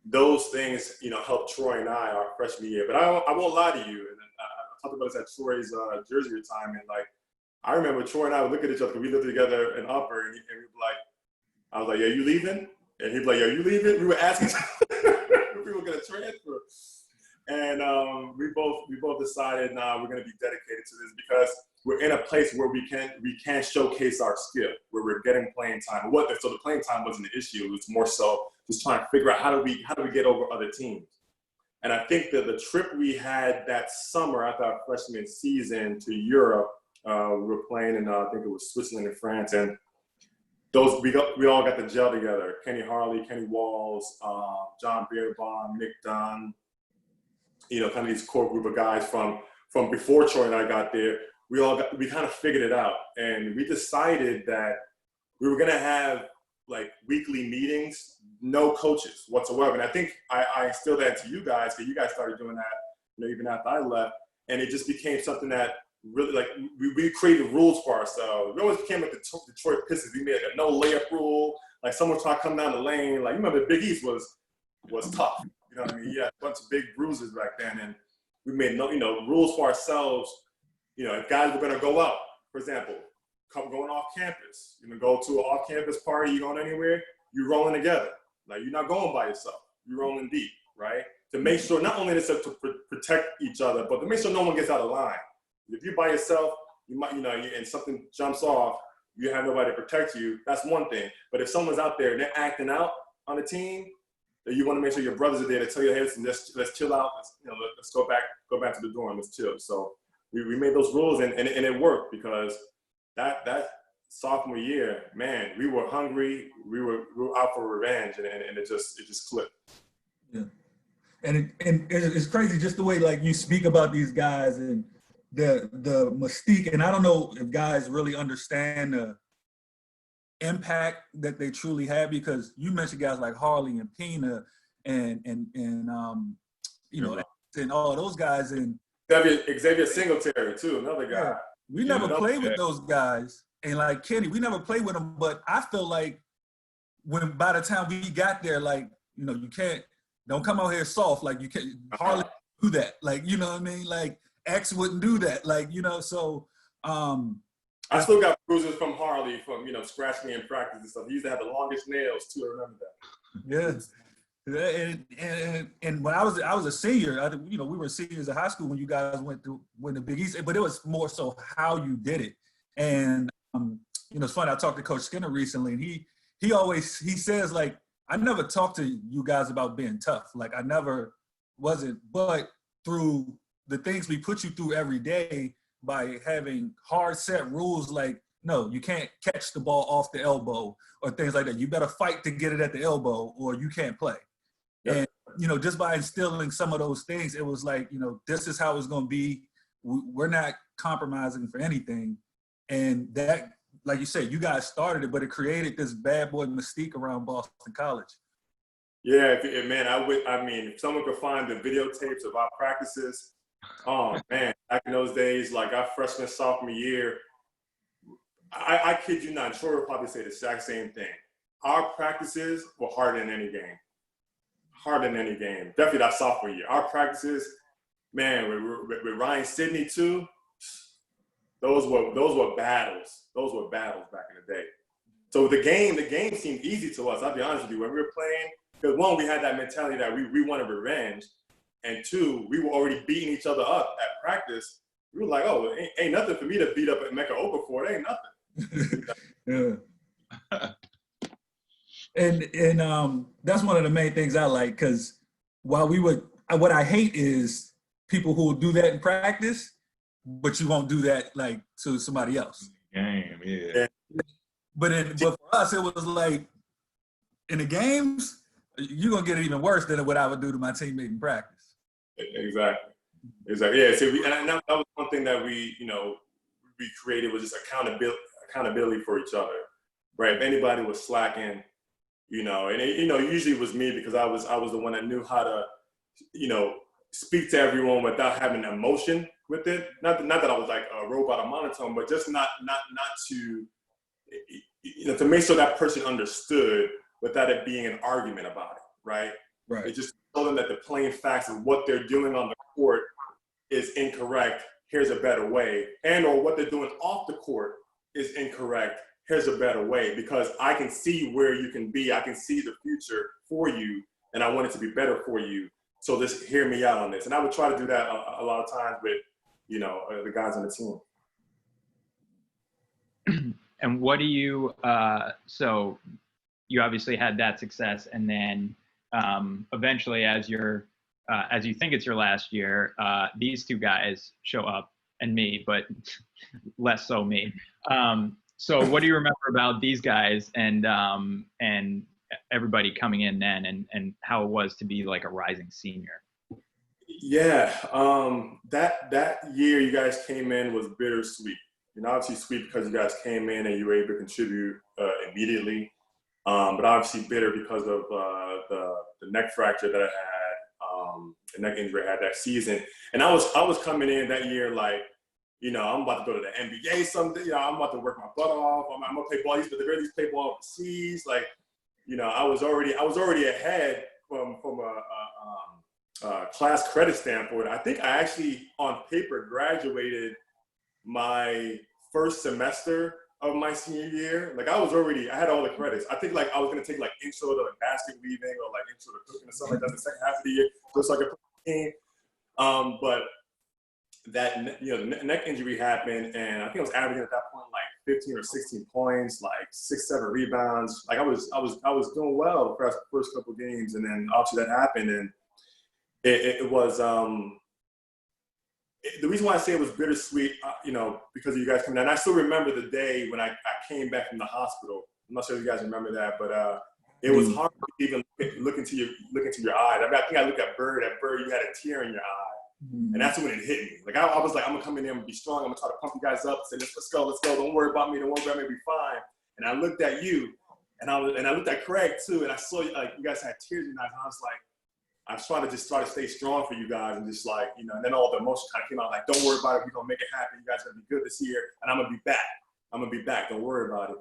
those things, you know, helped Troy and I our freshman year. But I won't lie to you. And I talked about this at Troy's jersey time. And, like, I remember Troy and I would look at each other, because we lived together in Upper, and we'd be like, I was like, yeah, you leaving? And he'd be like, yeah, you leaving? We were asking if we were going to transfer. And we both decided, nah, we're going to be dedicated to this, because we're in a place where we can showcase our skill, where we're getting playing time. So the playing time wasn't the issue. It was more so just trying to figure out how do we get over other teams. And I think that the trip we had that summer after our freshman season to Europe, we were playing in, I think it was Switzerland and France, and we all got to gel together. Kenny Harley, Kenny Walls, John Beerbaum, Nick Dunn, you know, kind of these core group of guys from before Troy and I got there. We kind of figured it out, and we decided that we were gonna have, like, weekly meetings, no coaches whatsoever. And I think I instilled that to you guys, because you guys started doing that, you know, even after I left, and it just became something that really, like, we created rules for ourselves. We always became like the Detroit Pistons. We made like a no layup rule. Like, someone tried to come down the lane. Like, you remember the Big East was tough. You know what I mean? Yeah, a bunch of big bruises back then, and we made rules for ourselves. You know, if guys were going to go out, for example, going off campus, you know, go to an off-campus party, you going anywhere, you're rolling together. Like, you're not going by yourself. You're rolling deep, right? To make sure, not only to protect each other, but to make sure no one gets out of line. If you're by yourself, you might, and something jumps off, you have nobody to protect you. That's one thing. But if someone's out there and they're acting out on the team, you want to make sure your brothers are there to tell you, hey, listen, let's chill out. Let's go back to the dorm. Let's chill. So we made those rules, and it worked, because that sophomore year, man, we were hungry. We were out for revenge, and it just clicked. Yeah, and it's crazy just the way, like, you speak about these guys and the mystique. And I don't know if guys really understand the impact that they truly have, because you mentioned guys like Harley and Pena and you know, and all those guys, and Xavier Singletary too, another guy. Yeah, we never played with those guys, and like Kenny, we never played with them. But I feel like by the time we got there, like, you know, don't come out here soft. Like, you can't hardly do that. Like, you know what I mean? Like, X wouldn't do that. Like, you know, so. I still got bruises from Harley from, you know, scratching me in practice and stuff. He used to have the longest nails too. I remember that. Yeah. And when I was a senior, we were seniors in high school when you guys went to the Big East, but it was more so how you did it. And you know, it's funny, I talked to Coach Skinner recently, and he says, like, I never talked to you guys about being tough. Like, I never wasn't, but through the things we put you through every day, by having hard set rules, like, no, you can't catch the ball off the elbow or things like that. You better fight to get it at the elbow or you can't play. Yep. And, you know, just by instilling some of those things, it was like, you know, this is how it's going to be. We're not compromising for anything. And that, like you said, you guys started it, but it created this bad boy mystique around Boston College. Yeah, man, I mean, if someone could find the videotapes of our practices, oh man, back in those days, like our freshman, sophomore year, I kid you not, Troy would probably say the exact same thing. Our practices were harder than any game. Harder than any game. Definitely that sophomore year. Our practices, man, with Ryan Sidney too, those were battles. Those were battles back in the day. So the game seemed easy to us. I'll be honest with you. When we were playing, because one, we had that mentality that we wanted revenge, and two, we were already beating each other up at practice. We were like, oh, ain't nothing for me to beat up and make an open for. It ain't nothing. Yeah. And that's one of the main things I like, because while what I hate is people who will do that in practice, but you won't do that like to somebody else. Game, yeah. But for us, it was like in the games, you're gonna get it even worse than what I would do to my teammate in practice. Exactly. Yeah. So that was one thing that we created, was just accountability for each other, right? If anybody was slacking, and usually it was me, because I was the one that knew how to, speak to everyone without having emotion with it. Not that I was like a robot or monotone, but just not to, to make sure that person understood without it being an argument about it, right? Right. It just told them that the plain facts of what they're doing on the court is incorrect. Here's a better way. Or what they're doing off the court is incorrect. Here's a better way, because I can see where you can be. I can see the future for you, and I want it to be better for you. So just hear me out on this. And I would try to do that a lot of times with, the guys on the team. And what do you, so you obviously had that success, and then eventually as you think it's your last year, these two guys show up, and me, but less so me. So what do you remember about these guys and everybody coming in then, and how it was to be like a rising senior? Yeah, that year you guys came in was bittersweet. Obviously sweet because you guys came in and you were able to contribute immediately, but obviously bitter because of the neck fracture that I had, the neck injury I had that season. And I was coming in that year like, I'm about to go to the NBA someday. I'm about to work my butt off. I'm gonna play ball. But the very least play ball overseas. Like, I was already ahead from a class credit standpoint. I think I actually on paper graduated my first semester of my senior year. Like I had all the credits. I think like I was gonna take like intro to like basket weaving or like intro to cooking or something like that the second half of the year, just like a team. But that the neck injury happened, and I think I was averaging at that point like 15 or 16 points, like 6-7 rebounds. Like I was doing well the first couple of games, and then obviously that happened, and it was the reason why I say it was bittersweet, because of you guys coming down. And I still remember the day when I came back from the hospital. I'm not sure if you guys remember that, but it was hard to even look into your eyes. I think I looked at Byrd. At Byrd, you had a tear in your eye. And that's when it hit me. Like I was like, I'm gonna come in there and be strong. I'm gonna try to pump you guys up. Say, let's go. Don't worry about me. Don't worry about me. Be fine. And I looked at you, and I looked at Craig too, and I saw like you guys had tears in your eyes. And I was like, I was trying to just try to stay strong for you guys, and just like and then all the emotion kind of came out. Like, don't worry about it. We're gonna make it happen. You guys are gonna be good this year, and I'm gonna be back. Don't worry about it.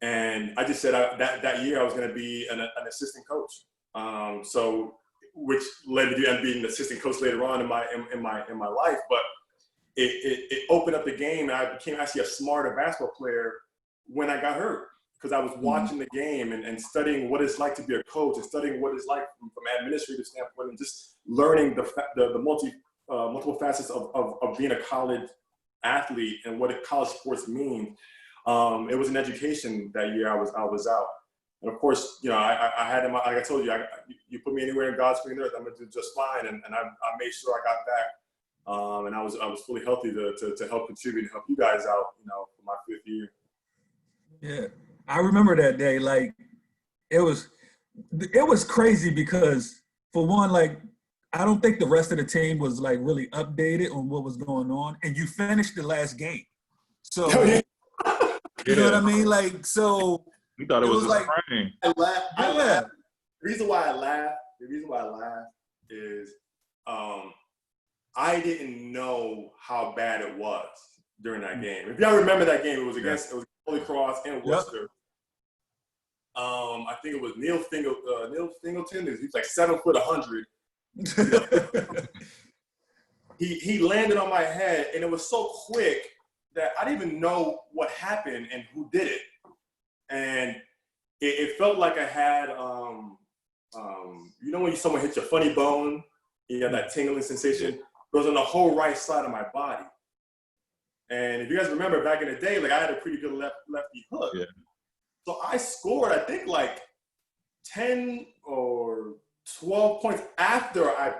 And I just said that year I was gonna be an assistant coach. Which led me to end being an assistant coach later on in my life, but it opened up the game, and I became actually a smarter basketball player when I got hurt, because I was watching the game and studying what it's like to be a coach, and studying what it's like from an administrative standpoint, and just learning the multiple facets of being a college athlete and what college sports mean. It was an education that year I was out. And of course, I had him, like I told you, you put me anywhere in God's green earth, I'm gonna do just fine. And I made sure I got back, and I was fully healthy to help contribute and help you guys out, for my 5th year. Yeah, I remember that day. Like, it was crazy because, for one, like, I don't think the rest of the team was like really updated on what was going on, and you finished the last game, so you know what I mean. Like, so. We thought it was a like, sprain. I laughed reason why I laugh is I didn't know how bad it was during that game. If y'all remember that game, it was against Holy Cross and Worcester. I think it was Neil Singleton. He's like 7 foot 100. He landed on my head, and it was so quick that I didn't even know what happened and who did it. And it felt like I had, you know, when someone hits your funny bone, you have that tingling sensation. It was on the whole right side of my body. And if you guys remember back in the day, like I had a pretty good lefty hook. Yeah. So I scored, I think, like 10 or 12 points after I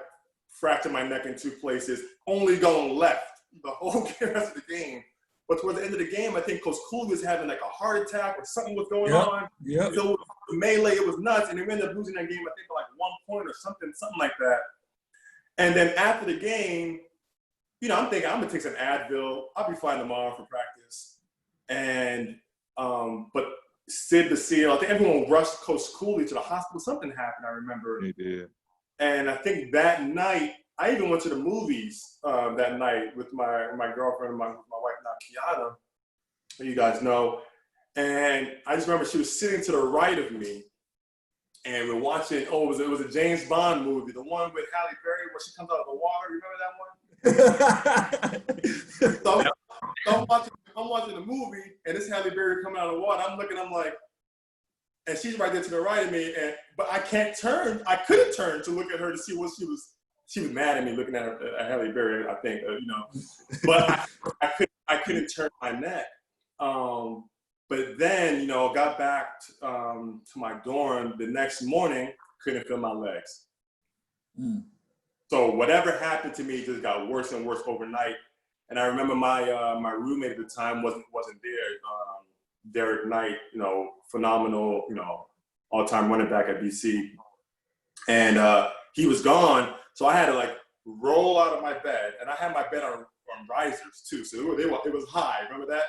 fractured my neck in 2 places, only going left the whole rest of the game. But towards the end of the game, I think Coach Cooley was having like a heart attack or something was going on. Yeah. So the melee, it was nuts. And they ended up losing that game, I think, by like 1 point or something like that. And then after the game, you know, I'm thinking I'm gonna take some Advil. I'll be fine tomorrow for practice. And but Sid the Seal, I think everyone rushed Coach Cooley to the hospital. Something happened, I remember. He did. And I think that night, I even went to the movies that night with my girlfriend, my wife now, Kiana, who you guys know. And I just remember she was sitting to the right of me, and we're watching. It was a James Bond movie, the one with Halle Berry where she comes out of the water. You remember that one? So I'm watching the movie, and this Halle Berry coming out of the water. I'm looking, I'm like, and she's right there to the right of me, but I can't turn. I couldn't turn to look at her to see what she was. She was mad at me looking at her, at Halle Berry, I think, you know. But I couldn't turn my neck. But then, you know, got back to my dorm the next morning, couldn't feel my legs. Mm. So whatever happened to me just got worse and worse overnight. And I remember my roommate at the time wasn't there. Derek Knight, you know, phenomenal, you know, all-time running back at BC. And he was gone, so I had to like roll out of my bed, and I had my bed on risers too, so it was high. Remember that?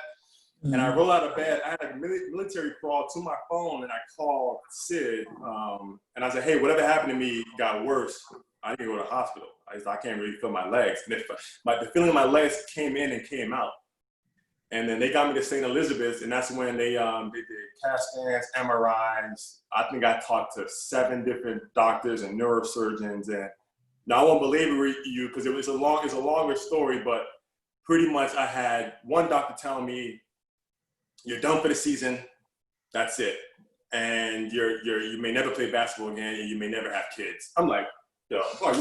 Mm-hmm. And I rolled out of bed. I had a military crawl to my phone, and I called Sid, and I said, "Hey, whatever happened to me got worse. I need to go to the hospital. I can't really feel my legs." And the feeling of my legs came in and came out. And then they got me to St. Elizabeth's, and that's when they did CAT scans, MRIs. I think I talked to 7 different doctors and neurosurgeons. And now I won't belabor you because it's a longer story, but pretty much I had one doctor tell me, "You're done for the season. That's it, and you may never play basketball again, and you may never have kids." I'm like, "Yo, like,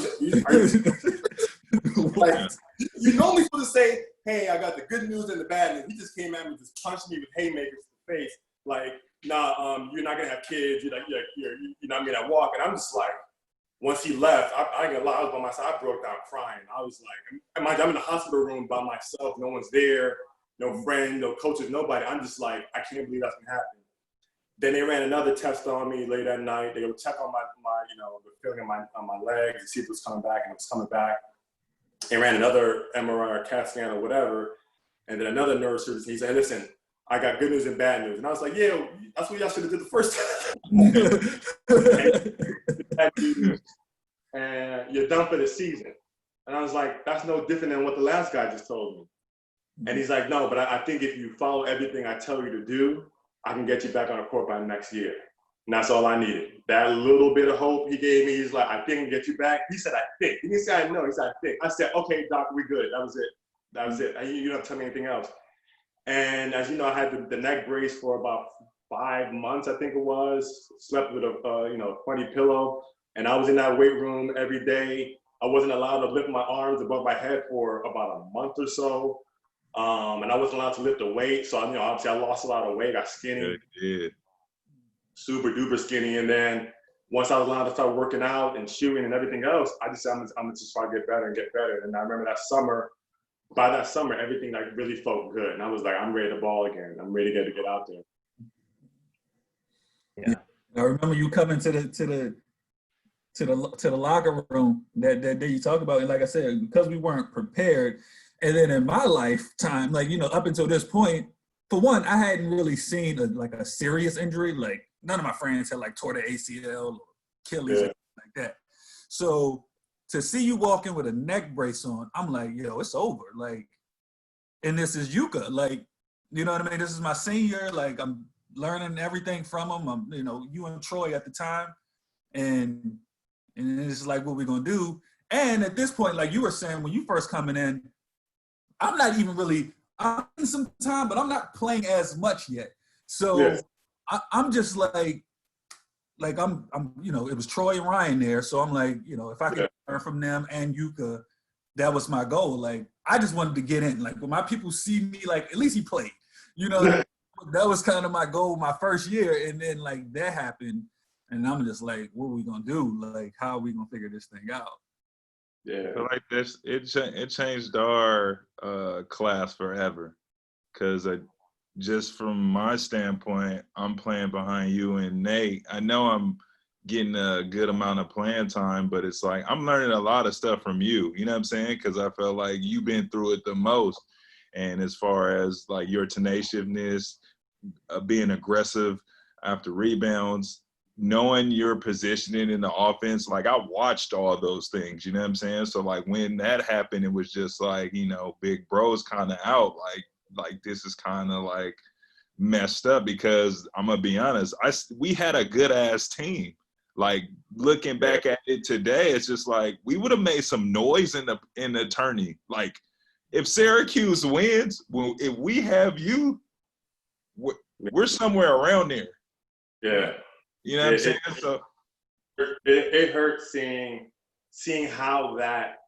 you normally supposed to say, 'Hey, I got the good news and the bad news.' He just came at me, just punched me with haymakers to the face, like, 'Nah, you're not gonna have kids. You're not gonna walk.'" And I'm just like, once he left, I ain't gonna lie, I was by myself. I broke down crying. I was like, I'm in the hospital room by myself. No one's there, no friend, no coaches, nobody. I'm just like, I can't believe that's gonna happen. Then they ran another test on me late at night. They would check on my you know, the feeling on my legs to see if it was coming back, and it was coming back. They ran another MRI or CAT scan or whatever, and then another neurosurgeon. He said, "Listen, I got good news and bad news." And I was like, "Yeah, that's what y'all should have did the first time." And you're done for the season. And I was like, "That's no different than what the last guy just told me." And he's like, "No, but I think if you follow everything I tell you to do, I can get you back on the court by next year." And that's all I needed. That little bit of hope he gave me, he's like, "I think I can get you back." He said, "I think." He didn't say I know, he said, "I think." I said, "Okay, doc, we're good." That was it. You don't tell me anything else. And as you know, I had the neck brace for about 5 months, I think it was. Slept with a funny pillow. And I was in that weight room every day. I wasn't allowed to lift my arms above my head for about a month or so. And I wasn't allowed to lift a weight. So, obviously I lost a lot of weight, got skinny. Yeah. Super duper skinny. And then once I was allowed to start working out and shooting and everything else, I just said, I'm gonna just try to get better and get better. And I remember by that summer, everything like really felt good. And I was like, I'm ready to ball again. I'm ready to get out there. Yeah. I remember you coming to the locker room that day you talk about. And like I said, because we weren't prepared. And then in my lifetime, like, up until this point, for one, I hadn't really seen a serious injury. Like, none of my friends had like tore their ACL or Achilles, or like that. So to see you walk in with a neck brace on, I'm like, yo, it's over. Like, and this is Uka. Like, you know what I mean? This is my senior. Like, I'm learning everything from him. I'm, you know, you and Troy at the time, and it's like, what we gonna do? And at this point, like you were saying, when you first coming in, I'm not even really. I'm in some time, but I'm not playing as much yet. So I'm just like I'm, you know, it was Troy and Ryan there. So I'm like, you know, if I could learn from them and Uka, that was my goal. Like, I just wanted to get in. Like, when my people see me, like, at least he played. You know, that was kind of my goal my first year. And then, like, that happened. And I'm just like, what are we going to do? Like, how are we going to figure this thing out? Yeah. So like this, it changed our class forever. Because just from my standpoint, I'm playing behind you and Nate. I know I'm getting a good amount of playing time, but it's like I'm learning a lot of stuff from you. You know what I'm saying? Because I felt like you've been through it the most. And as far as like your tenaciousness, being aggressive after rebounds, knowing your positioning in the offense, like I watched all those things, you know what I'm saying? So like when that happened, it was just like, you know, big bro's kind of out. Like this is kind of like messed up because I'm gonna be honest, we had a good ass team. Like looking back at it today, it's just like we would have made some noise in the tourney. Like if Syracuse wins, well, if we have you, we're somewhere around there. Yeah. You know what I'm saying? So it hurts seeing how that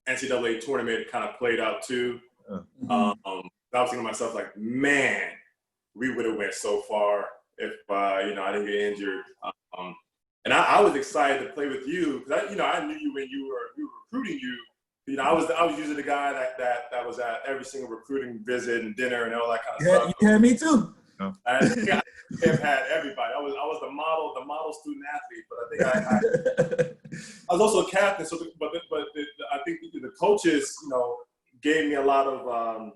NCAA tournament kind of played out too. I was thinking to myself, like, man, we would have went so far if you know, I didn't get injured. And I was excited to play with you because I knew you when we were recruiting you. You know, I was usually the guy that was at every single recruiting visit and dinner and all that kind of stuff. You had me too. I have had everybody. I was the model student athlete, but I think I was also a captain. So, I think the coaches, you know, gave me a lot of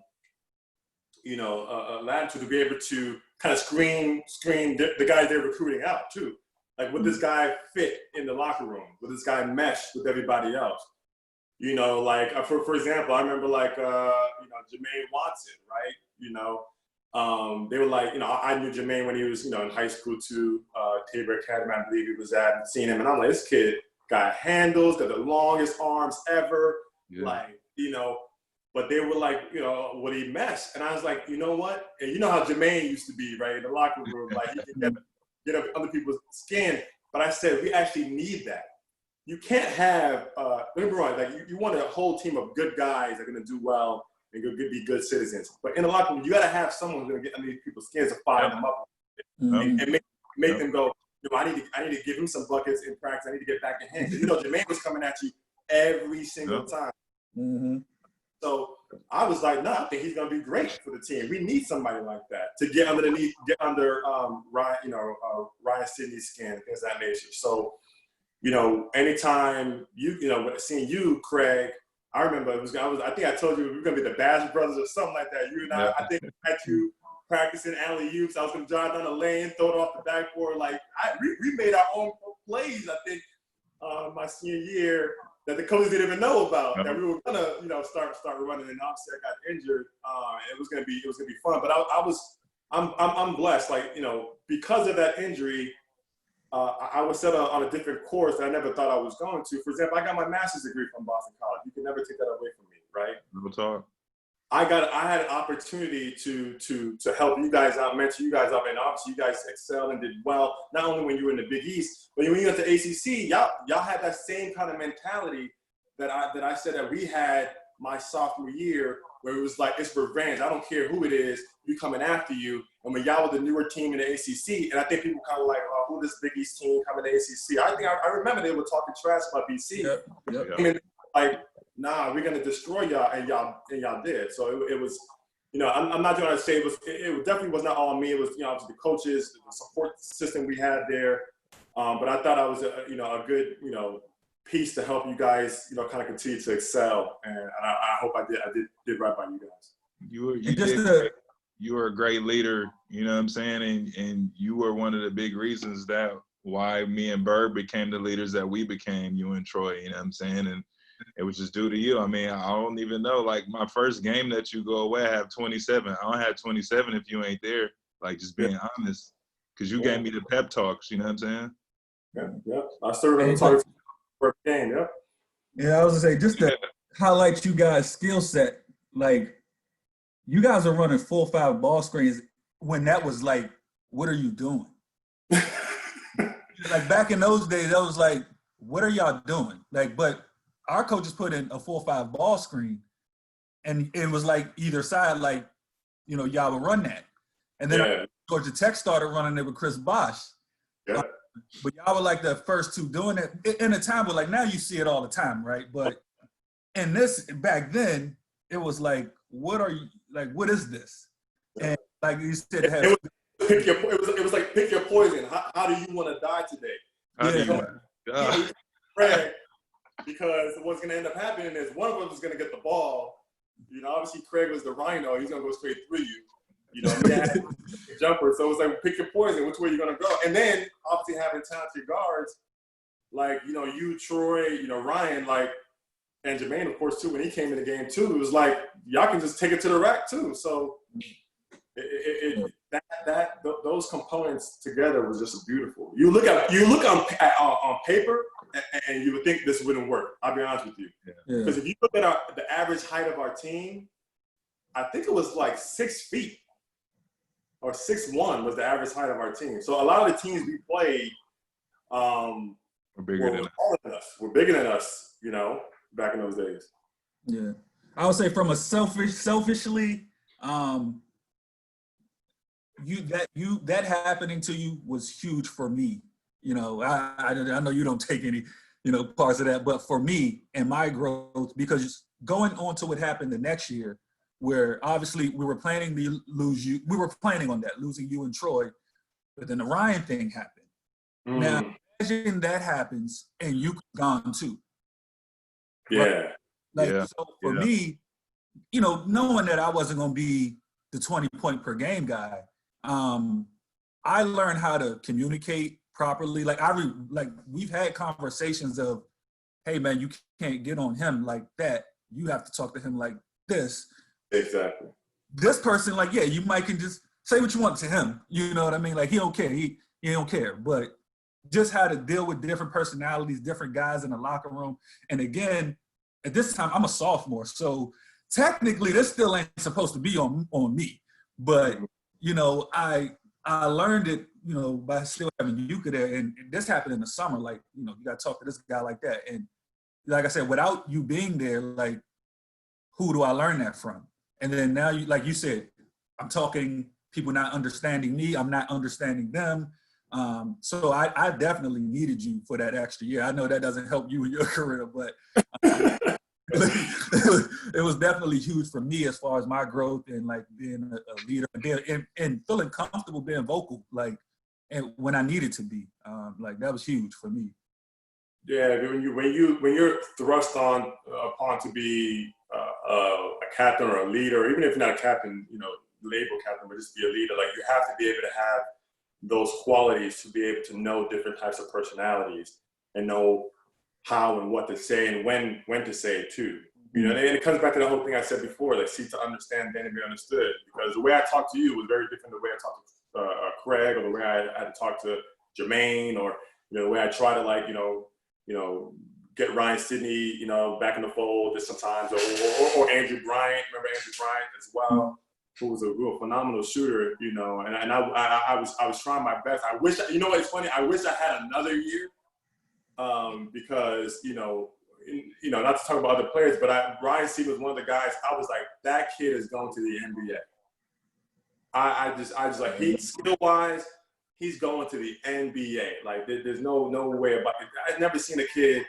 latitude to be able to kind of screen the guys they're recruiting out too. Like, would this guy fit in the locker room? Would this guy mesh with everybody else? You know, like for example, I remember like Jermaine Watson, right? You know. They were like, you know, I knew Jermaine when he was, you know, in high school too, Tabor Academy, I believe he was at, and seeing him, and I'm like, this kid got handles, got the longest arms ever, like, you know, but they were like, you know, would he mess? And I was like, you know what? And you know how Jermaine used to be, right, in the locker room, like he can get up other people's skin, but I said, we actually need that. You can't have, don't get me wrong, like you want a whole team of good guys that are going to do well and be good citizens. But in the locker room, you got to have someone who's going to get under people's skins to fire them up and make them go, you know, I need to give him some buckets in practice. I need to get back in hand. You know, Jermaine was coming at you every single time. So I was like, no, I think he's going to be great for the team. We need somebody like that to get under Ryan Sidney's skin, things of that nature. So, you know, anytime seeing you, Craig, I remember I think I told you we were gonna be the Bash Brothers or something like that. You and I think I had you practicing alley-oops. I was gonna drive down the lane, throw it off the backboard. Like we made our own plays. I think my senior year that the coaches didn't even know about. That we were gonna, you know, start running. And obviously I got injured. It was gonna be fun. But I'm blessed. Like, you know, because of that injury. I was set on a different course that I never thought I was going to. For example, I got my master's degree from Boston College. You can never take that away from me, right? Never talk. I had an opportunity to help you guys out, mentor you guys up, and obviously you guys excelled and did well. Not only when you were in the Big East, but when you went to ACC, y'all had that same kind of mentality that I said that we had my sophomore year, where it was like, it's revenge. I don't care who it is, we coming after you. And when y'all were the newer team in the ACC, and I think people kind of like, oh, who this Big East team coming to ACC? I remember they were talking trash about BC. Yep. I mean, like, nah, we're gonna destroy y'all, and y'all did. So it was, you know, I'm not trying to say it definitely was not all me. It was, you know, obviously the coaches, the support system we had there. But I thought I was a good, you know, piece to help you guys, you know, kind of continue to excel. And I hope I did right by you guys. You were a great leader, you know what I'm saying? And you were one of the big reasons that why me and Byrd became the leaders that we became, you and Troy, you know what I'm saying? And it was just due to you. I mean, I don't even know, like my first game that you go away, I have 27. I don't have 27 if you ain't there, like just being honest, because you gave me the pep talks, you know what I'm saying? Yeah. I still remember talking to you first game, Yeah, I was gonna say, just to highlight you guys' skill set, like you guys are running 4-5 ball screens when that was like, what are you doing? Like back in those days, that was like, what are y'all doing? Like, but our coaches put in a 4-5 ball screen, and it was like either side, like, you know, y'all would run that. And then Georgia Tech started running it with Chris Bosh. Yeah. But y'all were like the first two doing it in a time where like now you see it all the time, right? But in this back then, it was like, what are you like? What is this? And like you said, it was like pick your poison. How do you want to die today? How do you? Craig, because what's going to end up happening is one of us is going to get the ball. You know, obviously Craig was the rhino. He's going to go straight through you. You know, he had a jumper. So it was like, pick your poison. Which way you're going to go? And then obviously having talented guards like, you know, you, Troy, you know, Ryan, like, and Jermaine, of course, too, when he came in the game too, it was like, y'all can just take it to the rack too. So those components together was just beautiful. You look on paper and you would think this wouldn't work. I'll be honest with you. Because if you look at the average height of our team, I think it was like 6 feet or 6'1" was the average height of our team. So a lot of the teams we played were bigger than us. Were bigger than us, you know, back in those days. Yeah, I would say from a selfishly, that happening to you was huge for me. You know, I know you don't take any, you know, parts of that, but for me and my growth, because going on to what happened the next year, where obviously we were planning to lose you, we were planning on that, losing you and Troy, but then the Ryan thing happened. Now imagine that happens and you gone too. Yeah. Right? So for me, you know, knowing that I wasn't going to be the 20-point per game guy, I learned how to communicate properly. Like we've had conversations of, hey man, you can't get on him like that. You have to talk to him like this. Exactly. This person, like, yeah, you might can just say what you want to him. You know what I mean? Like he don't care. He don't care. But just how to deal with different personalities, different guys in the locker room. And again, at this time, I'm a sophomore, so technically this still ain't supposed to be on me. But you know, I learned it, you know, by still having Uka there, and this happened in the summer. Like, you know, you got to talk to this guy like that, and like I said, without you being there, like, who do I learn that from? And then now, you, like you said, I'm talking people not understanding me, I'm not understanding them. So I definitely needed you for that extra year. I know that doesn't help you in your career, but it was definitely huge for me as far as my growth and like being a leader and feeling comfortable being vocal, like, and when I needed to be, like that was huge for me. Yeah, when you're thrust upon to be a captain or a leader, even if you're not a captain, you know, label captain, but just be a leader. Like you have to be able to have those qualities to be able to know different types of personalities and know how and what to say and when to say it too. You know, and it comes back to the whole thing I said before, like seek to understand, then to be understood. Because the way I talked to you was very different than the way I talked to Craig, or the way I had to talk to Jermaine, or you know, the way I try to like, you know, get Ryan Sidney, you know, back in the fold just sometimes, or Andrew Bryant. Remember Andrew Bryant as well, who was a real phenomenal shooter, you know. And I was trying my best. I wish, you know what's funny? I wish I had another year, because you know, not to talk about other players, but Ryan C was one of the guys. I was like, that kid is going to the NBA. I just like, he skill wise, he's going to the NBA. Like there's no way about it. I've never seen a kid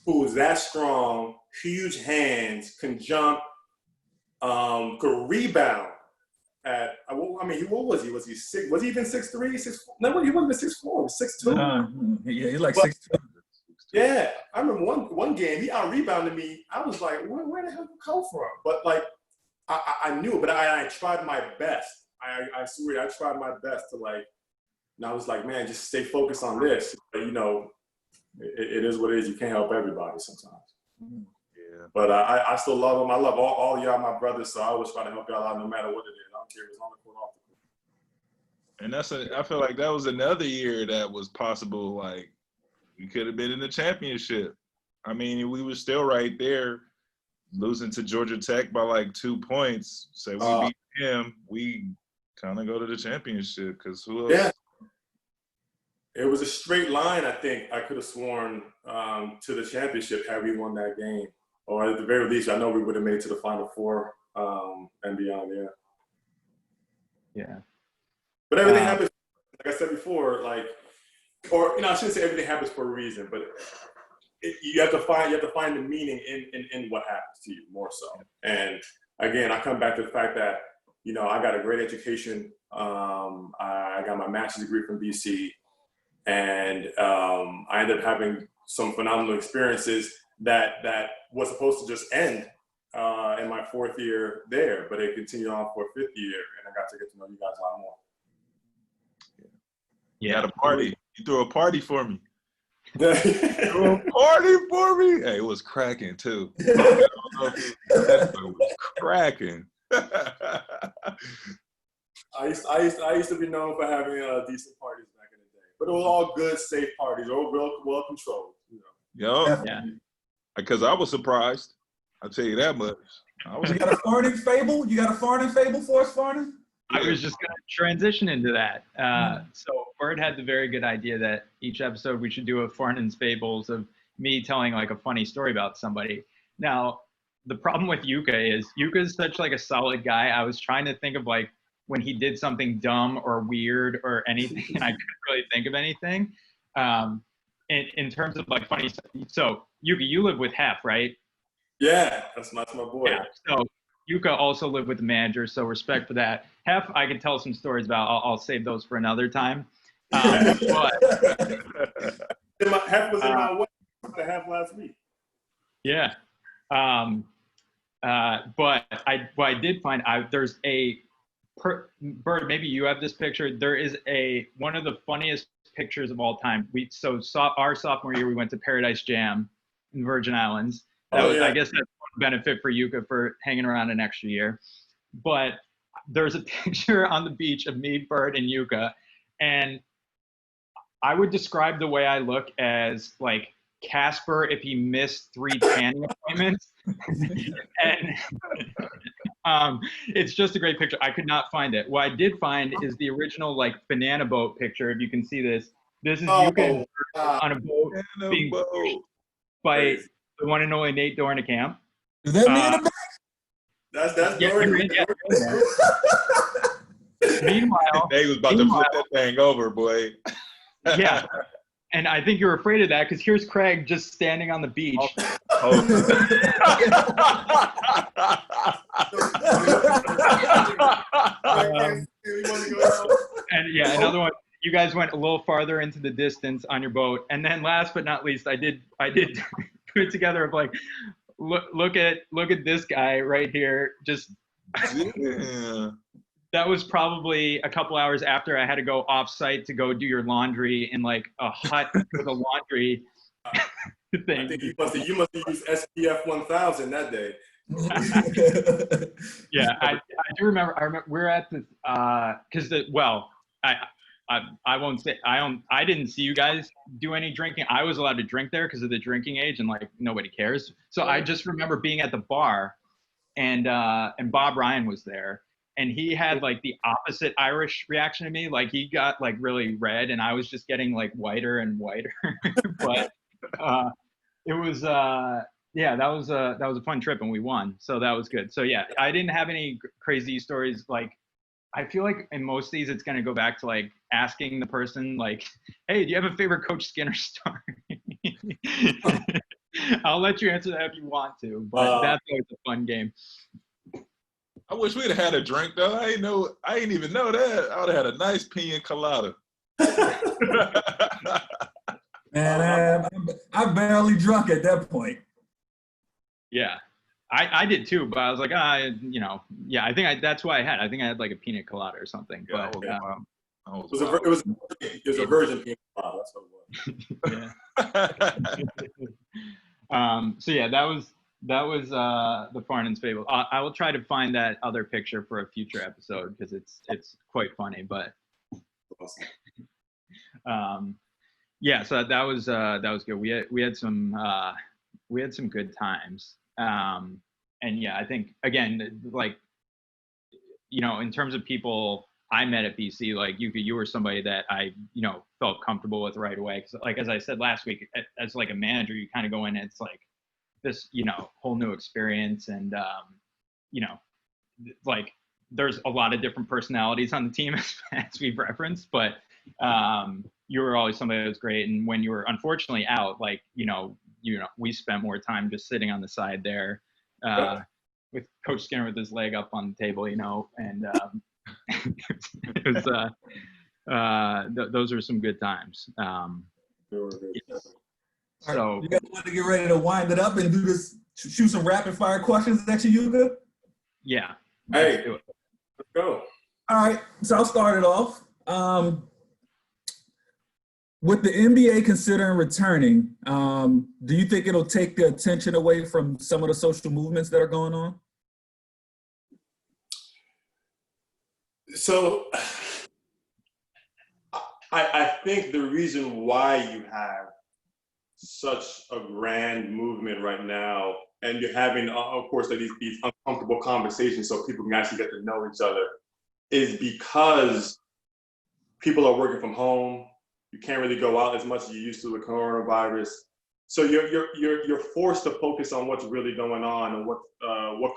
who was that strong, huge hands, can jump, could rebound. I mean, what was he? Was he six? Was he even 6'3", 6'4"? No, he wasn't 6'4". He was 6'2". Yeah, he's like 6'2". Yeah, I remember one game he out rebounded me. I was like, where the hell did you come from? But like, I knew it, but I tried my best. I swear, I tried my best to like And I was like, man, just stay focused on this. But, you know, it is what it is. You can't help everybody sometimes. Yeah. But I still love them. I love all y'all my brothers, so I always try to help y'all out no matter what it is. I don't care if it's on the court or off the court. And I feel like that was another year that was possible. Like, we could have been in the championship. I mean, we were still right there, losing to Georgia Tech by like 2 points. Say we beat him, we kind of go to the championship, because who else? Yeah. It was a straight line, I think. I could have sworn to the championship had we won that game. Or at the very least, I know we would have made it to the Final Four and beyond, yeah. Yeah. But everything happens, like I said before, like, or, you know, I shouldn't say everything happens for a reason, but you have to find the meaning in what happens to you more so. And again, I come back to the fact that, you know, I got a great education. I got my master's degree from BC, and I ended up having some phenomenal experiences that was supposed to just end in my 4th year there, but it continued on for a 5th year, and I got to get to know you guys a lot more. You had a party. You threw a party for me. Threw A party for me. Hey, it was cracking too. That was cracking. I used to be known for having decent parties back in the day, but it was all good, safe parties, all well controlled. You know. Yeah. Because I was surprised. I'll tell you that much. You got a farting fable? You got a farting fable for us, farting? I was just going to transition into that. So Byrd had the very good idea that each episode we should do a Farnan's Fables of me telling like a funny story about somebody. Now, the problem with Uka is such like a solid guy. I was trying to think of like when he did something dumb or weird or anything, and I couldn't really think of anything. In terms of like funny stuff. So Uka, you live with Hef, right? Yeah, that's my boy. Yeah. So Uka also lived with the manager, so respect for that. Hef, I can tell some stories about. I'll save those for another time. But Hef was in my way to have last week. Yeah. But I did find out there's Byrd, maybe you have this picture. There is one of the funniest pictures of all time. Our sophomore year, we went to Paradise Jam in Virgin Islands. I guess that's one benefit for Uka for hanging around an extra year. But there's a picture on the beach of me, Byrd, and Uka, and I would describe the way I look as like Casper if he missed 3 tanning appointments. And it's just a great picture. I could not find it. What I did find is the original like banana boat picture. If you can see this, this is Uka on a boat being pushed by the one and only Nate Dornicamp. Is that me in the back? That's yeah, Meanwhile, they was about to flip that thing over, boy. Yeah. And I think you're afraid of that because here's Craig just standing on the beach. And yeah, another one. You guys went a little farther into the distance on your boat. And then last but not least, I did put together of like, look at this guy right here. Just that was probably a couple hours after I had to go off site to go do your laundry in like a hut with a laundry thing. I think you must have used SPF 1000 that day. Yeah, I do remember. I remember we're at the I won't say I didn't see you guys do any drinking. I was allowed to drink there because of the drinking age, and like nobody cares. So I just remember being at the bar, and Bob Ryan was there, and he had like the opposite Irish reaction to me. Like he got like really red, and I was just getting like whiter and whiter. But it was yeah, that was a fun trip, and we won, so that was good. So yeah, I didn't have any crazy stories. Like I feel like in most of these, it's gonna go back to like asking the person like, "Hey, do you have a favorite Coach Skinner story?" I'll let you answer that if you want to, but that's always a fun game. I wish we'd have had a drink though. I ain't even know that. I would have had a nice pina colada. Man, I'm barely drunk at that point. Yeah, I did too, but I was like, yeah, I think that's why I think I had like a pina colada or something. Yeah, but I was it was a virgin pina colada. That's what it was. Yeah. So yeah, that was the Farnan's Fable. I will try to find that other picture for a future episode because it's quite funny. But yeah, so that was good. We had some good times. And yeah, I think again, like, you know, in terms of people I met at BC, like you were somebody that I, you know, felt comfortable with right away. Cause like, as I said last week, as like a manager, you kind of go in and it's like this, you know, whole new experience. And, you know, like there's a lot of different personalities on the team as we've referenced, but you were always somebody that was great. And when you were unfortunately out, like, you know, we spent more time just sitting on the side there with Coach Skinner with his leg up on the table, you know, and it was, those were some good times. So you guys want to get ready to wind it up and do this, shoot some rapid fire questions at you, Uka? Yeah. Hey, let's go. All right, so I'll start it off. With the NBA considering returning, do you think it'll take the attention away from some of the social movements that are going on? So I think the reason why you have such a grand movement right now, and you're having, of course, like these uncomfortable conversations so people can actually get to know each other, is because people are working from home. You can't really go out as much as you used to with coronavirus. So you're forced to focus on what's really going on and what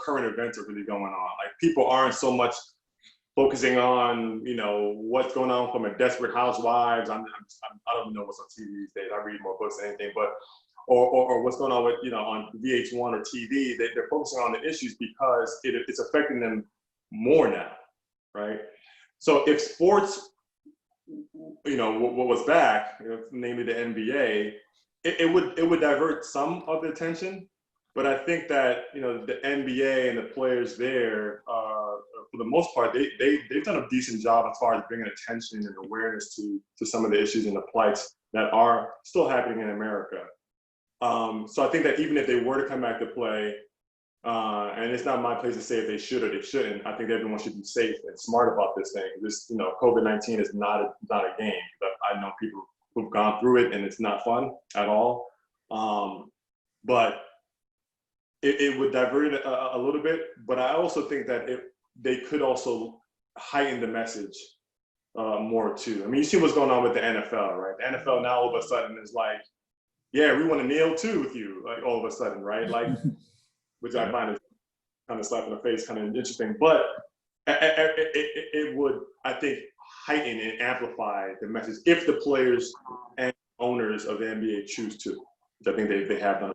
current events are really going on. Like people aren't so much focusing on, you know, what's going on from a Desperate Housewives. I don't know what's on TV these days. I read more books than anything, but or what's going on with, you know, on VH1 or TV. They're focusing on the issues because it's affecting them more now, right? So if sports, you know, what was back, you know, namely the NBA, it would divert some of the attention. But I think that, you know, the NBA and the players there, for the most part, they've done a decent job as far as bringing attention and awareness to some of the issues and the plights that are still happening in America. So I think that even if they were to come back to play, and it's not my place to say if they should or they shouldn't, I think everyone should be safe and smart about this thing. This, you know, COVID-19 is not a game. But I know people who've gone through it and it's not fun at all. But it would divert it a little bit, but I also think that they could also heighten the message more too. I mean, you see what's going on with the NFL, right? The NFL now all of a sudden is like, yeah, we want to kneel too with you, like all of a sudden, right? Like, which I find is kind of slap in the face, kind of interesting, but it would, I think, heighten and amplify the message if the players and owners of the NBA choose to, which I think they have done.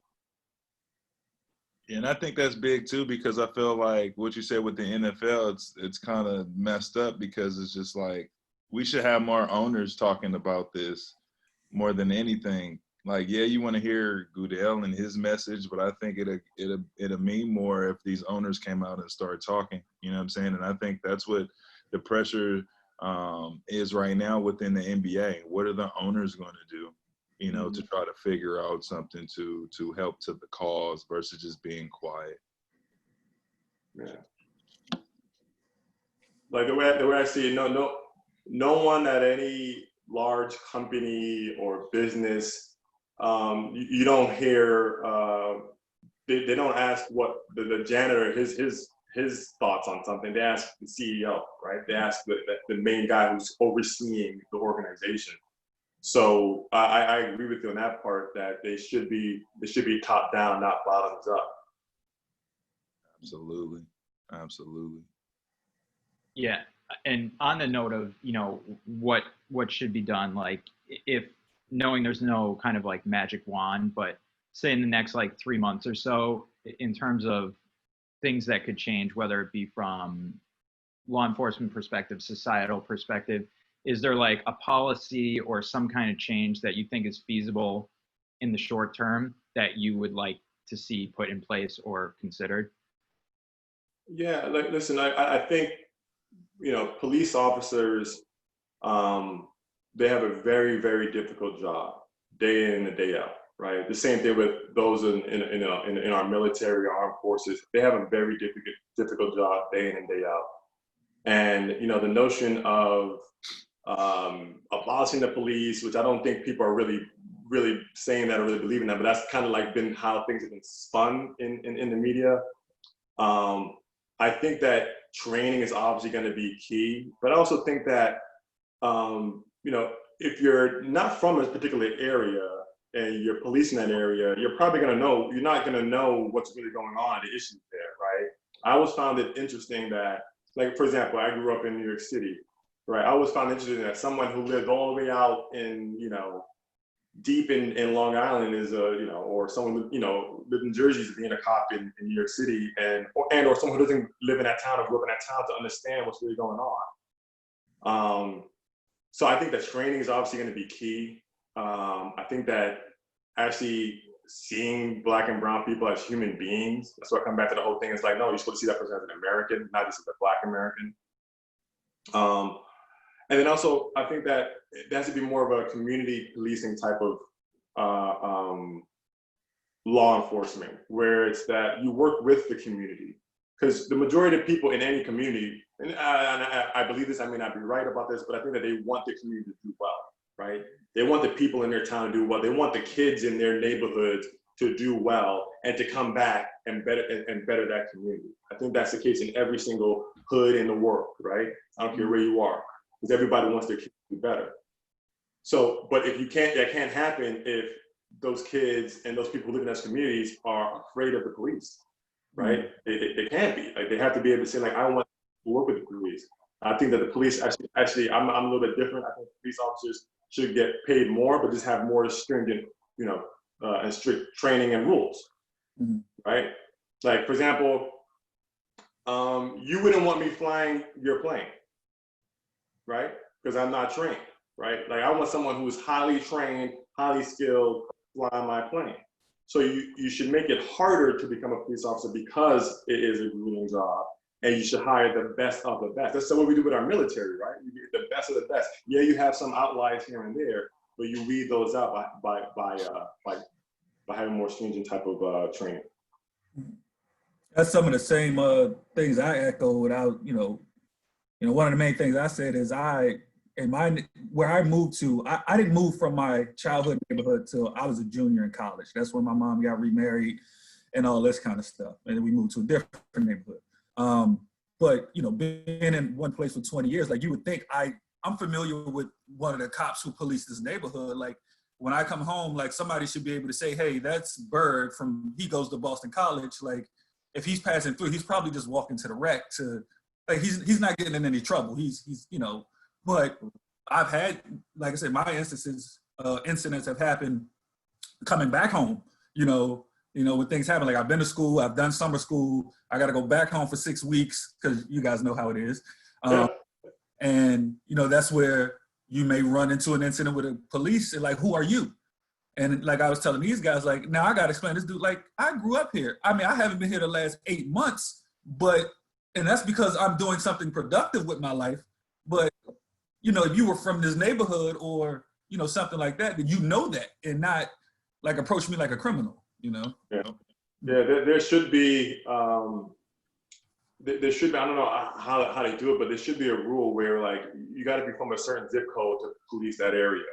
And I think that's big too, because I feel like what you said with the NFL, it's kind of messed up because it's just like we should have more owners talking about this more than anything. Like, yeah, you want to hear Goodell and his message, but I think it'll mean more if these owners came out and started talking. You know what I'm saying? And I think that's what the pressure is right now within the NBA. What are the owners going to do? You know, to try to figure out something to help to the cause versus just being quiet. Yeah. Like the way I see it, no one at any large company or business, you don't hear, they don't ask what the janitor, his thoughts on something. They ask the CEO, right? They ask the main guy who's overseeing the organization. So I agree with you on that part, that they should be top down, not bottoms up. Absolutely. Absolutely. Yeah. And on the note of, you know, what should be done, like if knowing there's no kind of like magic wand, but say in the next like 3 months or so, in terms of things that could change, whether it be from law enforcement perspective, societal perspective, is there like a policy or some kind of change that you think is feasible in the short term that you would like to see put in place or considered? Yeah, like listen, I think, you know, police officers they have a very, very difficult job, day in and day out, right? The same thing with those in our military, armed forces. They have a very difficult job, day in and day out. And the notion of abolishing the police, which I don't think people are really saying that or really believing that, but that's kind of like been how things have been spun in the media. I think that training is obviously going to be key, but I also think that if you're not from a particular area and you're policing that area, you're probably going to know, you're not going to know what's really going on, the issues there, right? I always found it interesting that, like, for example, I grew up in New York City, right? I always found it interesting that someone who lived all the way out in, deep in Long Island is or someone who, lived in Jersey is being a cop in New York City, or someone who doesn't live in that town or grew up in that town to understand what's really going on. So I think that training is obviously going to be key. I think that actually seeing Black and brown people as human beings, that's why I come back to the whole thing. It's like, no, you're supposed to see that person as an American, not just as a Black American. And then also, I think that it has to be more of a community policing type of law enforcement, where it's that you work with the community. Because the majority of people in any community, and I believe this, I may not be right about this, but I think that they want the community to do well, right? They want the people in their town to do well. They want the kids in their neighborhood to do well and to come back and better that community. I think that's the case in every single hood in the world, right? I don't care where you are, because everybody wants their kids to do better. So, but if you can't, that can't happen if those kids and those people who live in those communities are afraid of the police, right? It can't be. Like, they have to be able to say, like, I want to work with the police. I think that the police actually, I'm a little bit different. I think police officers should get paid more, but just have more stringent, and strict training and rules, right? Like, for example, you wouldn't want me flying your plane, right? Because I'm not trained, right? Like, I want someone who's highly trained, highly skilled, flying my plane. So you should make it harder to become a police officer because it is a grueling job, and you should hire the best of the best. That's what we do with our military, right? You get the best of the best. Yeah, you have some outliers here and there, but you weed those out by having more stringent type of training. That's some of the same things I echo without, one of the main things I said is where I moved to, I didn't move from my childhood neighborhood till I was a junior in college. That's when my mom got remarried and all this kind of stuff. And then we moved to a different neighborhood. But, being in one place for 20 years, like, you would think I'm familiar with one of the cops who policed this neighborhood. Like, when I come home, like, somebody should be able to say, hey, that's Byrd he goes to Boston College. Like, if he's passing through, he's probably just walking to the rec like, he's not getting in any trouble. He's but I've had, like I said, my incidents have happened coming back home, when things happen. Like, I've been to school, I've done summer school, I got to go back home for 6 weeks because you guys know how it is. And, that's where you may run into an incident with the police and, like, who are you? And, like, I was telling these guys, like, now I got to explain this dude, like, I grew up here. I mean, I haven't been here the last 8 months, and that's because I'm doing something productive with my life. But, if you were from this neighborhood or, something like that, then that and not, like, approach me like a criminal, Yeah, there should be, there should be, I don't know how they do it, but there should be a rule where, like, you got to be from a certain zip code to police that area,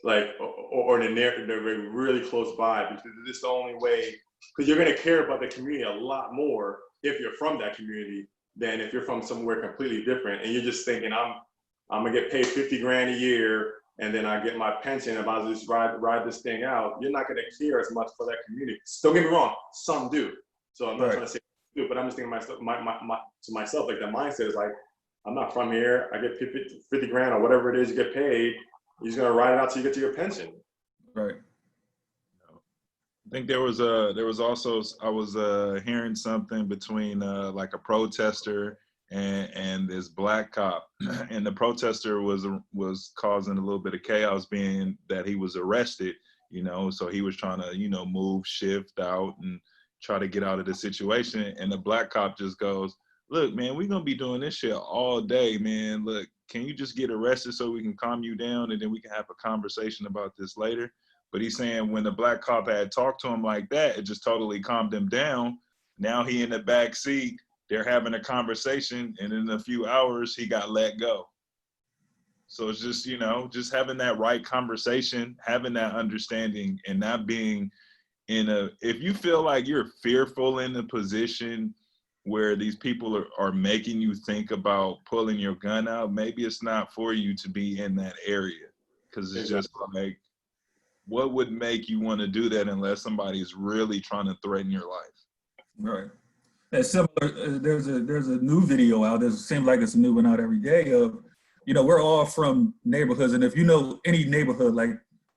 like, or they're really close by, because it's the only way, because you're going to care about the community a lot more if you're from that community than if you're from somewhere completely different and you're just thinking, I'm gonna get paid $50,000 a year and then I get my pension if I just ride this thing out. You're not gonna care as much for that community. Don't get me wrong, some do. So I'm not trying to say do, but I'm just thinking to myself, like, that mindset is like, I'm not from here. I get $50,000 or whatever it is you get paid. You're just gonna ride it out till you get to your pension. Right. I think there was also, I was hearing something between like a protester and this Black cop, and the protester was causing a little bit of chaos, being that he was arrested, so he was trying to, move, shift out and try to get out of the situation. And the Black cop just goes, look, man, we're going to be doing this shit all day, man. Look, can you just get arrested so we can calm you down and then we can have a conversation about this later? But he's saying when the black cop had talked to him like that, it just totally calmed him down. Now he in the back seat, they're having a conversation, and in a few hours, he got let go. So it's just, you know, just having that right conversation, having that understanding, and not being if you feel like you're fearful in the position where these people are making you think about pulling your gun out, maybe it's not for you to be in that area. Because it's just like, what would make you want to do that unless somebody is really trying to threaten your life? Right. That's similar. There's a new video out. It seems like it's a new one out every day of, you know, we're all from neighborhoods. And if you know any neighborhood, like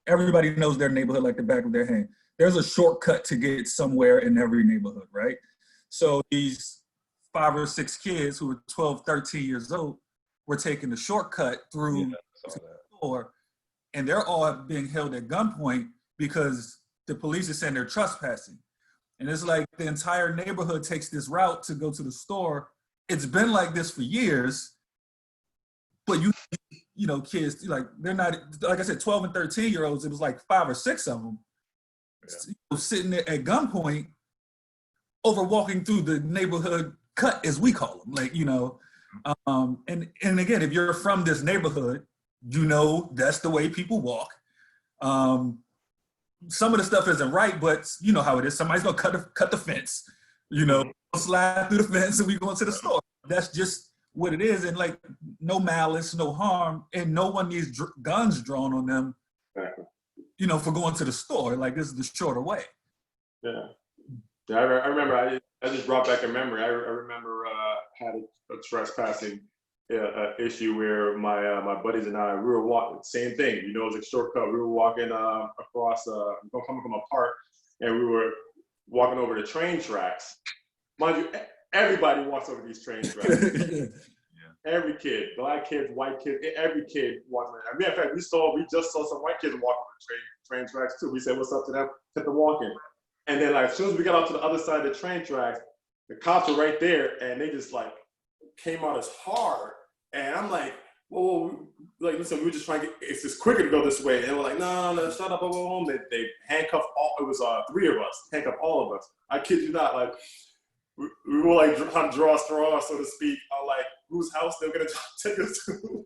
everybody knows their neighborhood like the back of their hand. There's a shortcut to get somewhere in every neighborhood, right? So these 5 or 6 kids who were 12, 13 years old were taking the shortcut through the store, and they're all being held at gunpoint because the police are saying they're trespassing. And it's like the entire neighborhood takes this route to go to the store. It's been like this for years, but you know, kids, like they're not, like I said, 12 and 13-year-olds, it was like 5 or 6 of them sitting there at gunpoint over walking through the neighborhood cut, as we call them, like, you know, and again, if you're from this neighborhood, you know that's the way people walk. Some of the stuff isn't right, but you know how it is. Somebody's gonna cut the fence, you know, slide through the fence, and we go into the store. That's just what it is, and like no malice, no harm, and no one needs guns drawn on them, you know, for going to the store. Like this is the shorter way. Yeah, I remember. I just brought back a memory. I remember had a trespassing issue where my buddies and I, we were walking, same thing, you know, it was a shortcut. We were walking across, coming from a park, and we were walking over the train tracks. Mind you, everybody walks over these train tracks. Every kid, black kids, white kids, every kid walks over. As a matter of fact, we just saw some white kids walk over the train tracks too. We said, what's up to them? Kept them walking. And then like, as soon as we got out to the other side of the train tracks, the cops were right there, and they just like came out as hard. And I'm like, whoa, like, listen, we were just trying to it's just quicker to go this way. And they were like, no, shut up, They handcuffed it was 3 of us, handcuffed all of us. I kid you not, like, we were like trying to draw straws, so to speak, on like whose house they're gonna take us to.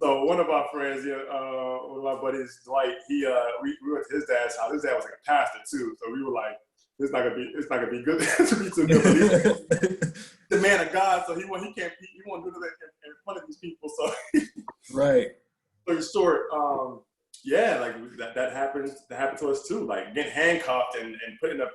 So one of our friends, one of my buddies, Dwight, we went to his dad's house. His dad was like a pastor too, so we were like, it's not gonna be good to be too good. But he's the man of God, so he won't do that in front of these people. So right. But short, yeah, like that happened to us too. Like getting handcuffed and put in a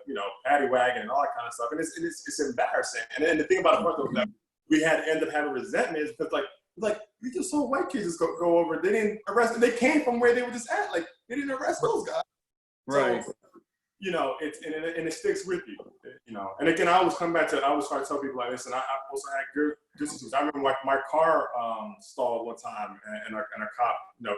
paddy wagon and all that kind of stuff. And it's embarrassing. And the thing about it was that we had to end up having resentment is because like we just saw white kids just go over. They didn't arrest them. They came from where they were just at. Like they didn't arrest those guys. Right. So, it sticks with you. And again, I always try to tell people like, listen, I also had good situations. I remember my car stalled one time, and a cop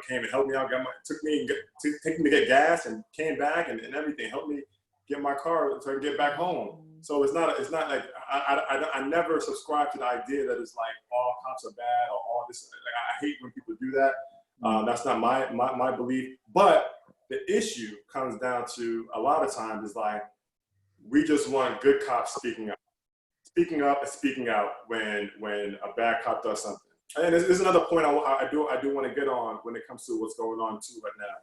came and helped me out. Took me to get gas and came back and everything. Helped me get my car so I could get back home. So it's not like I never subscribe to the idea that it's like all cops are bad or all this. Like, I hate when people do that. That's not my belief. But the issue comes down to a lot of times is like we just want good cops speaking up and speaking out when a bad cop does something. And there's another point I do want to get on when it comes to what's going on too right now,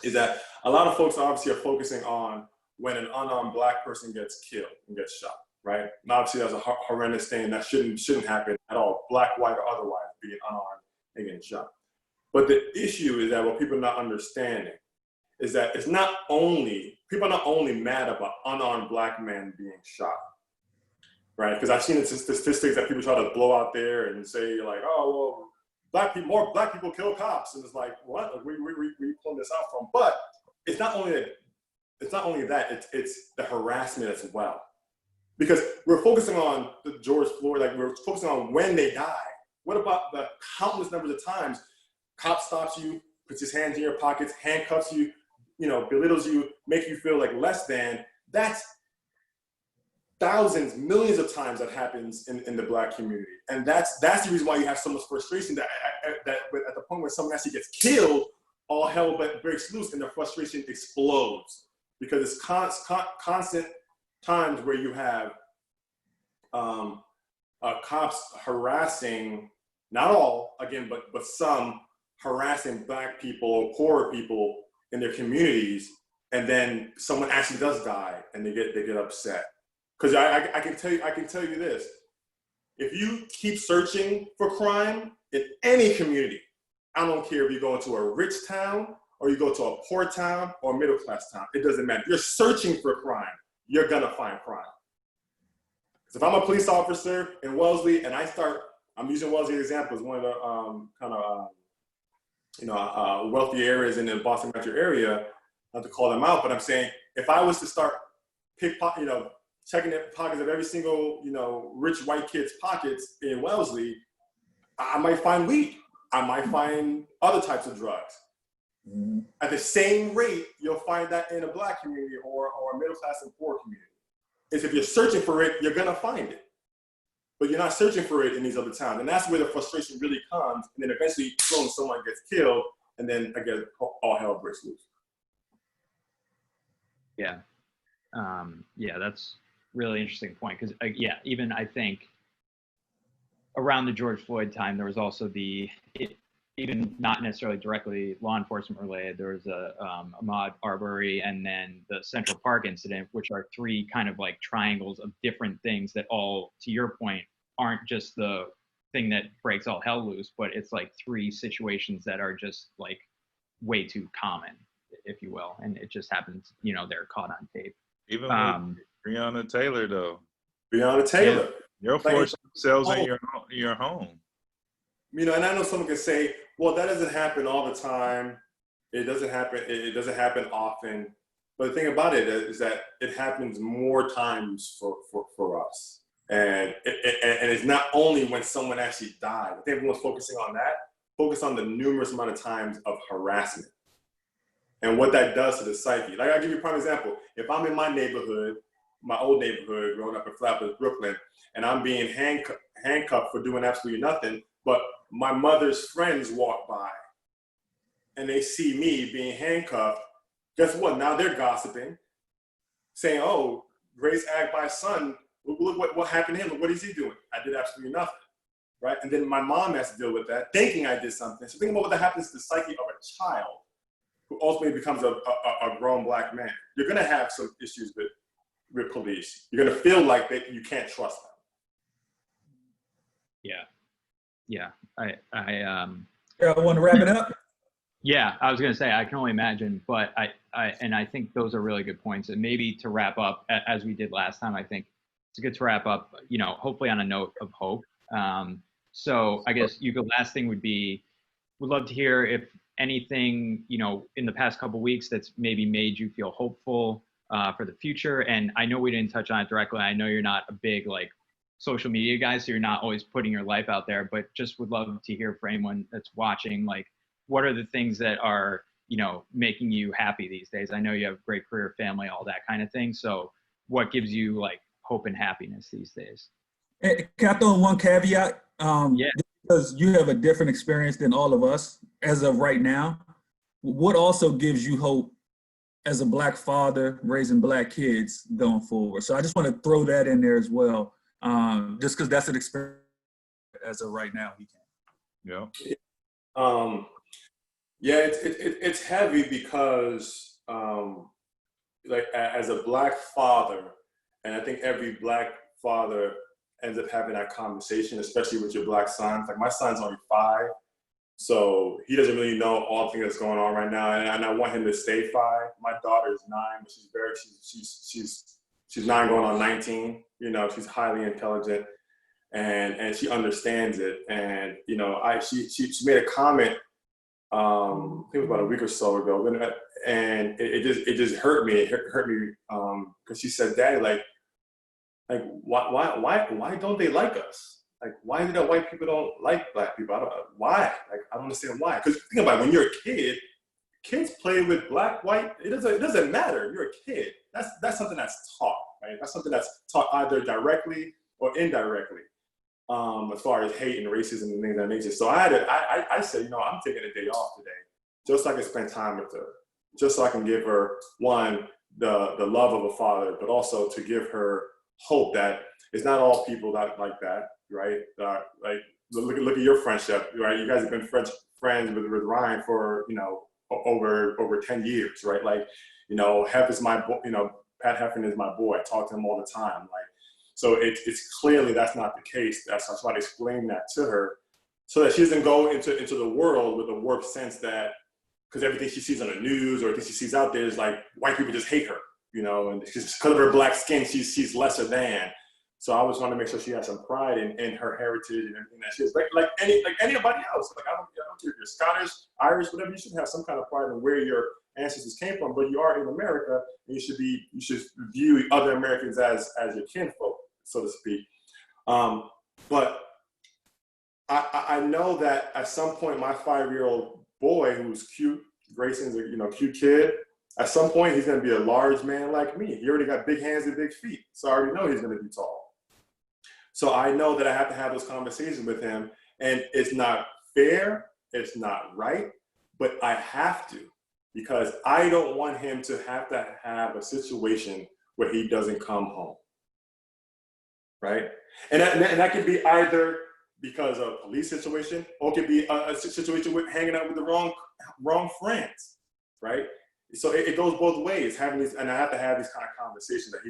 is that a lot of folks obviously are focusing on when an unarmed black person gets killed and gets shot, right? And obviously that's a horrendous thing that shouldn't happen at all, black, white, or otherwise, being unarmed and getting shot. But the issue is that what people are not understanding is that people are not only mad about unarmed black men being shot, right? Because I've seen the statistics that people try to blow out there and say like, oh, well, more black people kill cops, and it's like, what? Like, we pulling this out from? But it's not only that. It's the harassment as well, because we're focusing on the George Floyd, like we're focusing on when they die. What about the countless numbers of times cop stops you, puts his hands in your pockets, handcuffs you, belittles you, make you feel like less than? That's thousands, millions of times that happens in the Black community. And that's the reason why you have so much frustration that at the point where someone actually gets killed, all hell breaks loose and the frustration explodes. Because it's constant times where you have cops harassing, not all, again, but some harassing Black people or poorer people in their communities, and then someone actually does die and they get upset. Because I can tell you this: if you keep searching for crime in any community, I don't care if you go into a rich town or you go to a poor town or a middle class town, it doesn't matter. You're searching for crime, you're gonna find crime. So if I'm a police officer in Wellesley and I'm using Wellesley as an example as one of the wealthy areas in the Boston metro area, not to call them out, but I'm saying if I was to start checking the pockets of every single, rich white kid's pockets in Wellesley, I might find weed. I might find other types of drugs. Mm-hmm. At the same rate, you'll find that in a Black community or a middle class and poor community. Is if you're searching for it, you're gonna find it. But you're not searching for it in these other towns. And that's where the frustration really comes. And then eventually, someone gets killed, and then again, all hell breaks loose. Yeah. That's really interesting point, because even I think around the George Floyd time, there was also even not necessarily directly law enforcement related, there was Ahmaud Arbery and then the Central Park incident, which are three kind of like triangles of different things that all, to your point, aren't just the thing that breaks all hell loose, but it's like three situations that are just like way too common, if you will. And it just happens, they're caught on tape. Even with Breonna Taylor, though. Breonna Taylor. Your force sells in your home. And I know someone can say, well, that doesn't happen all the time. It doesn't happen often. But the thing about it is that it happens more times for us. And it's not only when someone actually died. I think everyone's focusing on that. Focus on the numerous amount of times of harassment and what that does to the psyche. Like, I'll give you a prime example. If I'm in my neighborhood, my old neighborhood, growing up in Flatbush, Brooklyn, and I'm being handcuffed for doing absolutely nothing, but my mother's friends walk by and they see me being handcuffed, guess what? Now they're gossiping, saying, oh, Grace Agbai's son, look what happened to him. What is he doing? I did absolutely nothing, right? And then my mom has to deal with that, thinking I did something. So think about what that happens to the psyche of a child who ultimately becomes a grown Black man. You're gonna have some issues with police. You're gonna feel like that you can't trust them. Yeah. I want to wrap it up. Yeah, I was going to say, I can only imagine, but I think those are really good points. And maybe to wrap up, as we did last time, I think it's good to wrap up, hopefully on a note of hope. So I guess, Uka, last thing would be, would love to hear if anything, in the past couple of weeks that's maybe made you feel hopeful for the future. And I know we didn't touch on it directly. I know you're not a big, social media guy, so you're not always putting your life out there, but just would love to hear for anyone that's watching, what are the things that are, making you happy these days? I know you have a great career, family, all that kind of thing. So what gives you hope and happiness these days? Can I throw in one caveat? Because you have a different experience than all of us as of right now. What also gives you hope as a Black father raising Black kids going forward? So I just want to throw that in there as well. Just because that's an experience as of right now. Yeah. It's heavy because, as a Black father, and I think every Black father ends up having that conversation, especially with your Black sons. My son's only 5, so he doesn't really know all the things that's going on right now, and I want him to stay 5. My daughter is 9, but she's 9 going on 19. She's highly intelligent and she understands it. And, she made a comment, I think it was about a week or so ago, and it just hurt me. It hurt me because she said, Daddy, why don't they like us? Why is it that white people don't like Black people? Why? I don't understand why. Because think about it, when you're a kid, kids play with Black, white, it doesn't matter. You're a kid. That's something that's taught. right? That's something that's taught either directly or indirectly, as far as hate and racism and things of that nature. So I said, I'm taking a day off today, just so I can spend time with her, just so I can give her, one, the love of a father, but also to give her hope that it's not all people that like that, right? Like look at your friendship, right? You guys have been friends with Ryan for over 10 years, right? Like, Hef is my Pat Heffernan is my boy. I talk to him all the time. Like, so it's clearly that's not the case. That's why I explained that to her, so that she doesn't go into the world with a warped sense that, because everything she sees on the news or everything she sees out there is like white people just hate her, and because of her black skin, she's lesser than. So I was trying to make sure she has some pride in her heritage and everything that she is, like anybody else. Like I don't care if you're Scottish, Irish, whatever. You should have some kind of pride in where your ancestors came from. But you are in America, and you should view other Americans as your kinfolk, so to speak. But I know that at some point, my 5-year-old boy, who's cute, Grayson's a cute kid. At some point, he's going to be a large man like me. He already got big hands and big feet, so I already know he's going to be tall. So I know that I have to have those conversations with him, and it's not fair, it's not right, but I have to, because I don't want him to have a situation where he doesn't come home, right? And that could be either because of a police situation, or it could be a situation with hanging out with the wrong friends, right? So it goes both ways. And I have to have these kind of conversations that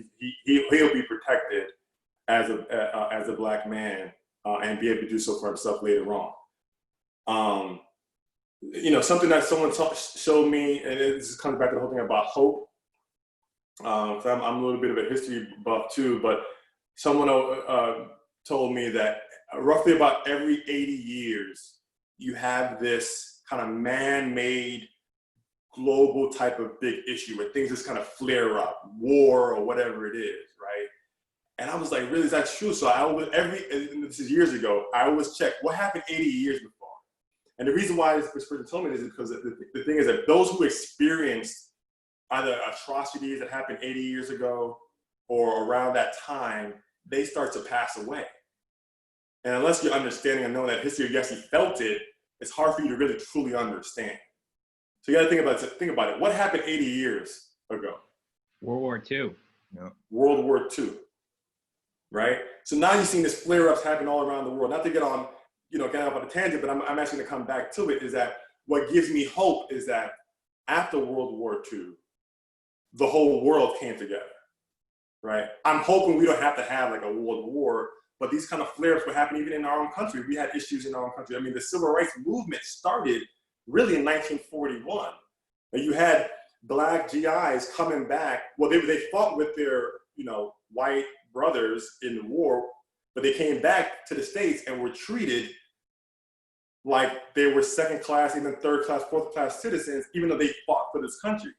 he'll be protected as a black man and be able to do so for himself later on. Something that someone showed me, and this comes back to the whole thing about hope. So I'm a little bit of a history buff too, but someone told me that roughly about every 80 years, you have this kind of man-made global type of big issue where things just kind of flare up, war or whatever it is, right? And I was like, really, is that true? So I would this is years ago, I always check what happened 80 years before. And the reason why this person told me this is because the thing is that those who experienced either atrocities that happened 80 years ago or around that time, they start to pass away. And unless you're understanding and knowing that history, you actually felt it, it's hard for you to really truly understand. So you got to think about it. What happened 80 years ago? World War II. Yeah. World War II, right? So now you're seeing this flare-ups happen all around the world. Not to get on, get off on a tangent, but I'm actually going to come back to it. Is that what gives me hope is that after World War II, the whole world came together, right? I'm hoping we don't have to have like a world war, but these kind of flare-ups would happen even in our own country. We had issues in our own country. I mean, the civil rights movement started really in 1941. And you had black GIs coming back. Well, they fought with their, white brothers in the war, but they came back to the States and were treated like they were second-class, even third-class, fourth-class citizens, even though they fought for this country.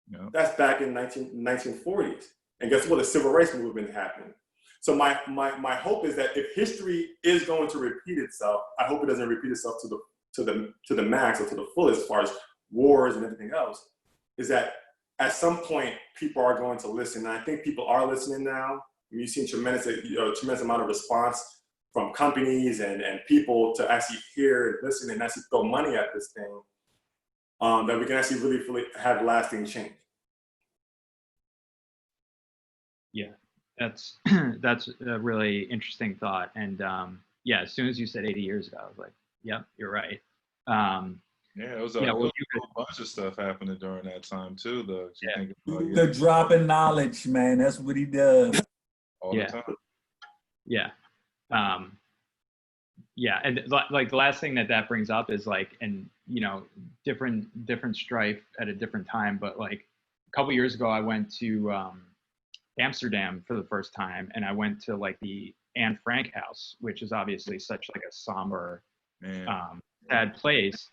Yeah. That's back in 1940s. And guess what? The civil rights movement happened. So my hope is that if history is going to repeat itself, I hope it doesn't repeat itself to the max or to the fullest as far as wars and everything else, is that at some point people are going to listen. And I think people are listening now. You've seen tremendous amount of response from companies and people to actually hear and listen and actually throw money at this thing, that we can actually really have lasting change. Yeah, that's a really interesting thought. And as soon as you said 80 years ago, I was like, yep, you're right. It was a bunch of stuff happening during that time too, though. The dropping knowledge, man. That's what he does. All the time. Yeah. And like the last thing that brings up is like, and different strife at a different time, but like a couple years ago, I went to Amsterdam for the first time, and I went to like the Anne Frank house, which is obviously such like a somber, sad place.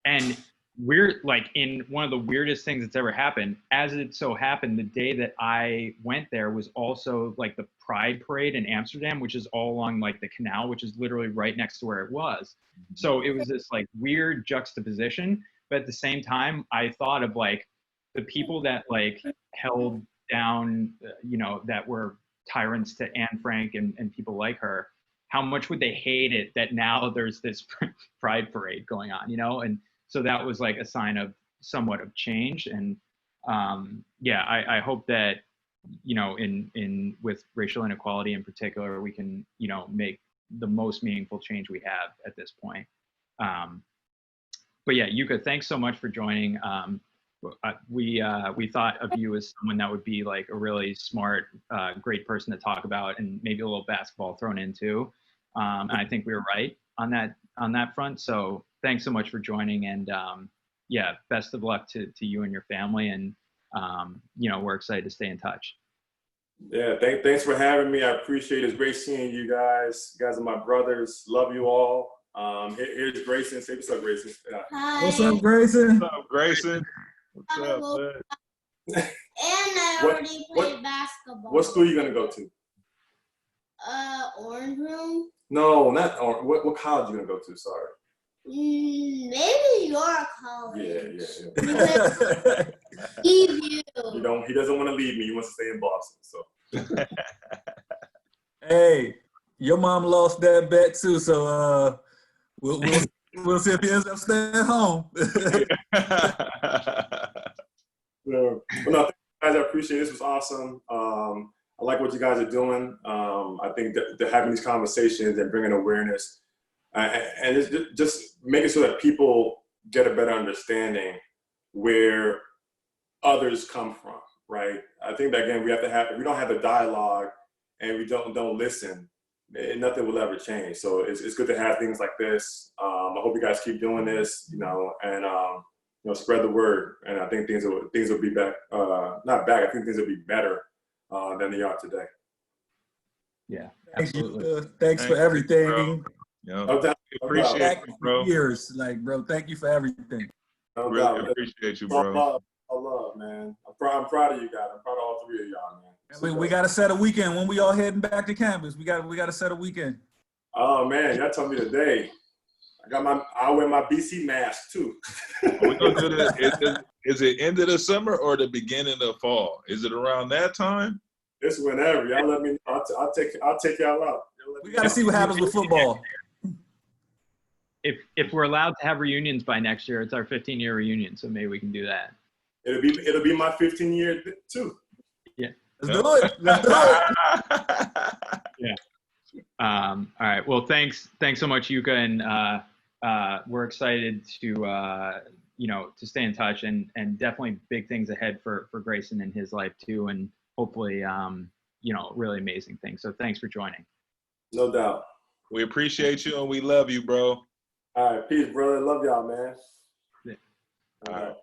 And we're like in one of the weirdest things that's ever happened. As it so happened, the day that I went there was also like the Pride Parade in Amsterdam, which is all along like the canal, which is literally right next to where it was. So it was this like weird juxtaposition. But at the same time, I thought of like the people that like held down, that were tyrants to Anne Frank and people like her, how much would they hate it that now there's this pride parade going on, And so that was like a sign of somewhat of change. And I hope that, in with racial inequality in particular, we can, make the most meaningful change we have at this point. But yeah, Uka, thanks so much for joining. We thought of you as someone that would be like a really smart, great person to talk about, and maybe a little basketball thrown in too. And I think we were right on that front. So thanks so much for joining, and best of luck to you and your family. And we're excited to stay in touch. Yeah, thanks for having me. I appreciate it. It's great seeing you guys. You guys are my brothers. Love you all. Here's Grayson. Say what's up, Grayson. Hi. What's up, Grayson? What's up, Grayson? What's up, bud? And I already played basketball. What school are you gonna go to? Orange Room. No, not Orange. What college are you gonna go to? Sorry. Maybe your college. Yeah. Leave you. He doesn't want to leave me. He wants to stay in Boston. So. Hey, your mom lost that bet too. So we'll see if he ends up staying at home. No, guys, I appreciate it. This was awesome. I like what you guys are doing. I think that they're having these conversations and bringing awareness, and it's just making sure that people get a better understanding where others come from, right? I think that, again, if we don't have the dialogue and we don't listen, nothing will ever change. So it's good to have things like this. I hope you guys keep doing this, and spread the word. And I think things will be back, not back. I think things will be better than they are today. Yeah, absolutely. Thanks for everything. Appreciate you, bro. Years, bro. Thank you for everything. Really appreciate you, bro. I love, man. I'm proud of you guys. I'm proud of all three of y'all, man. We got to set a weekend when we all heading back to campus. We got to set a weekend. Oh man, y'all told me today. I'll wear my BC mask too. We're gonna do this. Is it end of the summer or the beginning of fall? Is it around that time? It's whenever. Y'all let me know. I'll take y'all out. We got to see what happens with football. If we're allowed to have reunions by next year, it's our 15-year reunion, so maybe we can do that. It'll be my 15-year too. Yeah. Let's do it. Let's do it. Yeah. All right. Well, thanks so much, Uka, and we're excited to stay in touch, and definitely big things ahead for Grayson in his life too, and hopefully really amazing things. So thanks for joining. No doubt. We appreciate you and we love you, bro. All right, peace, brother. Love y'all, man. Yeah. All right.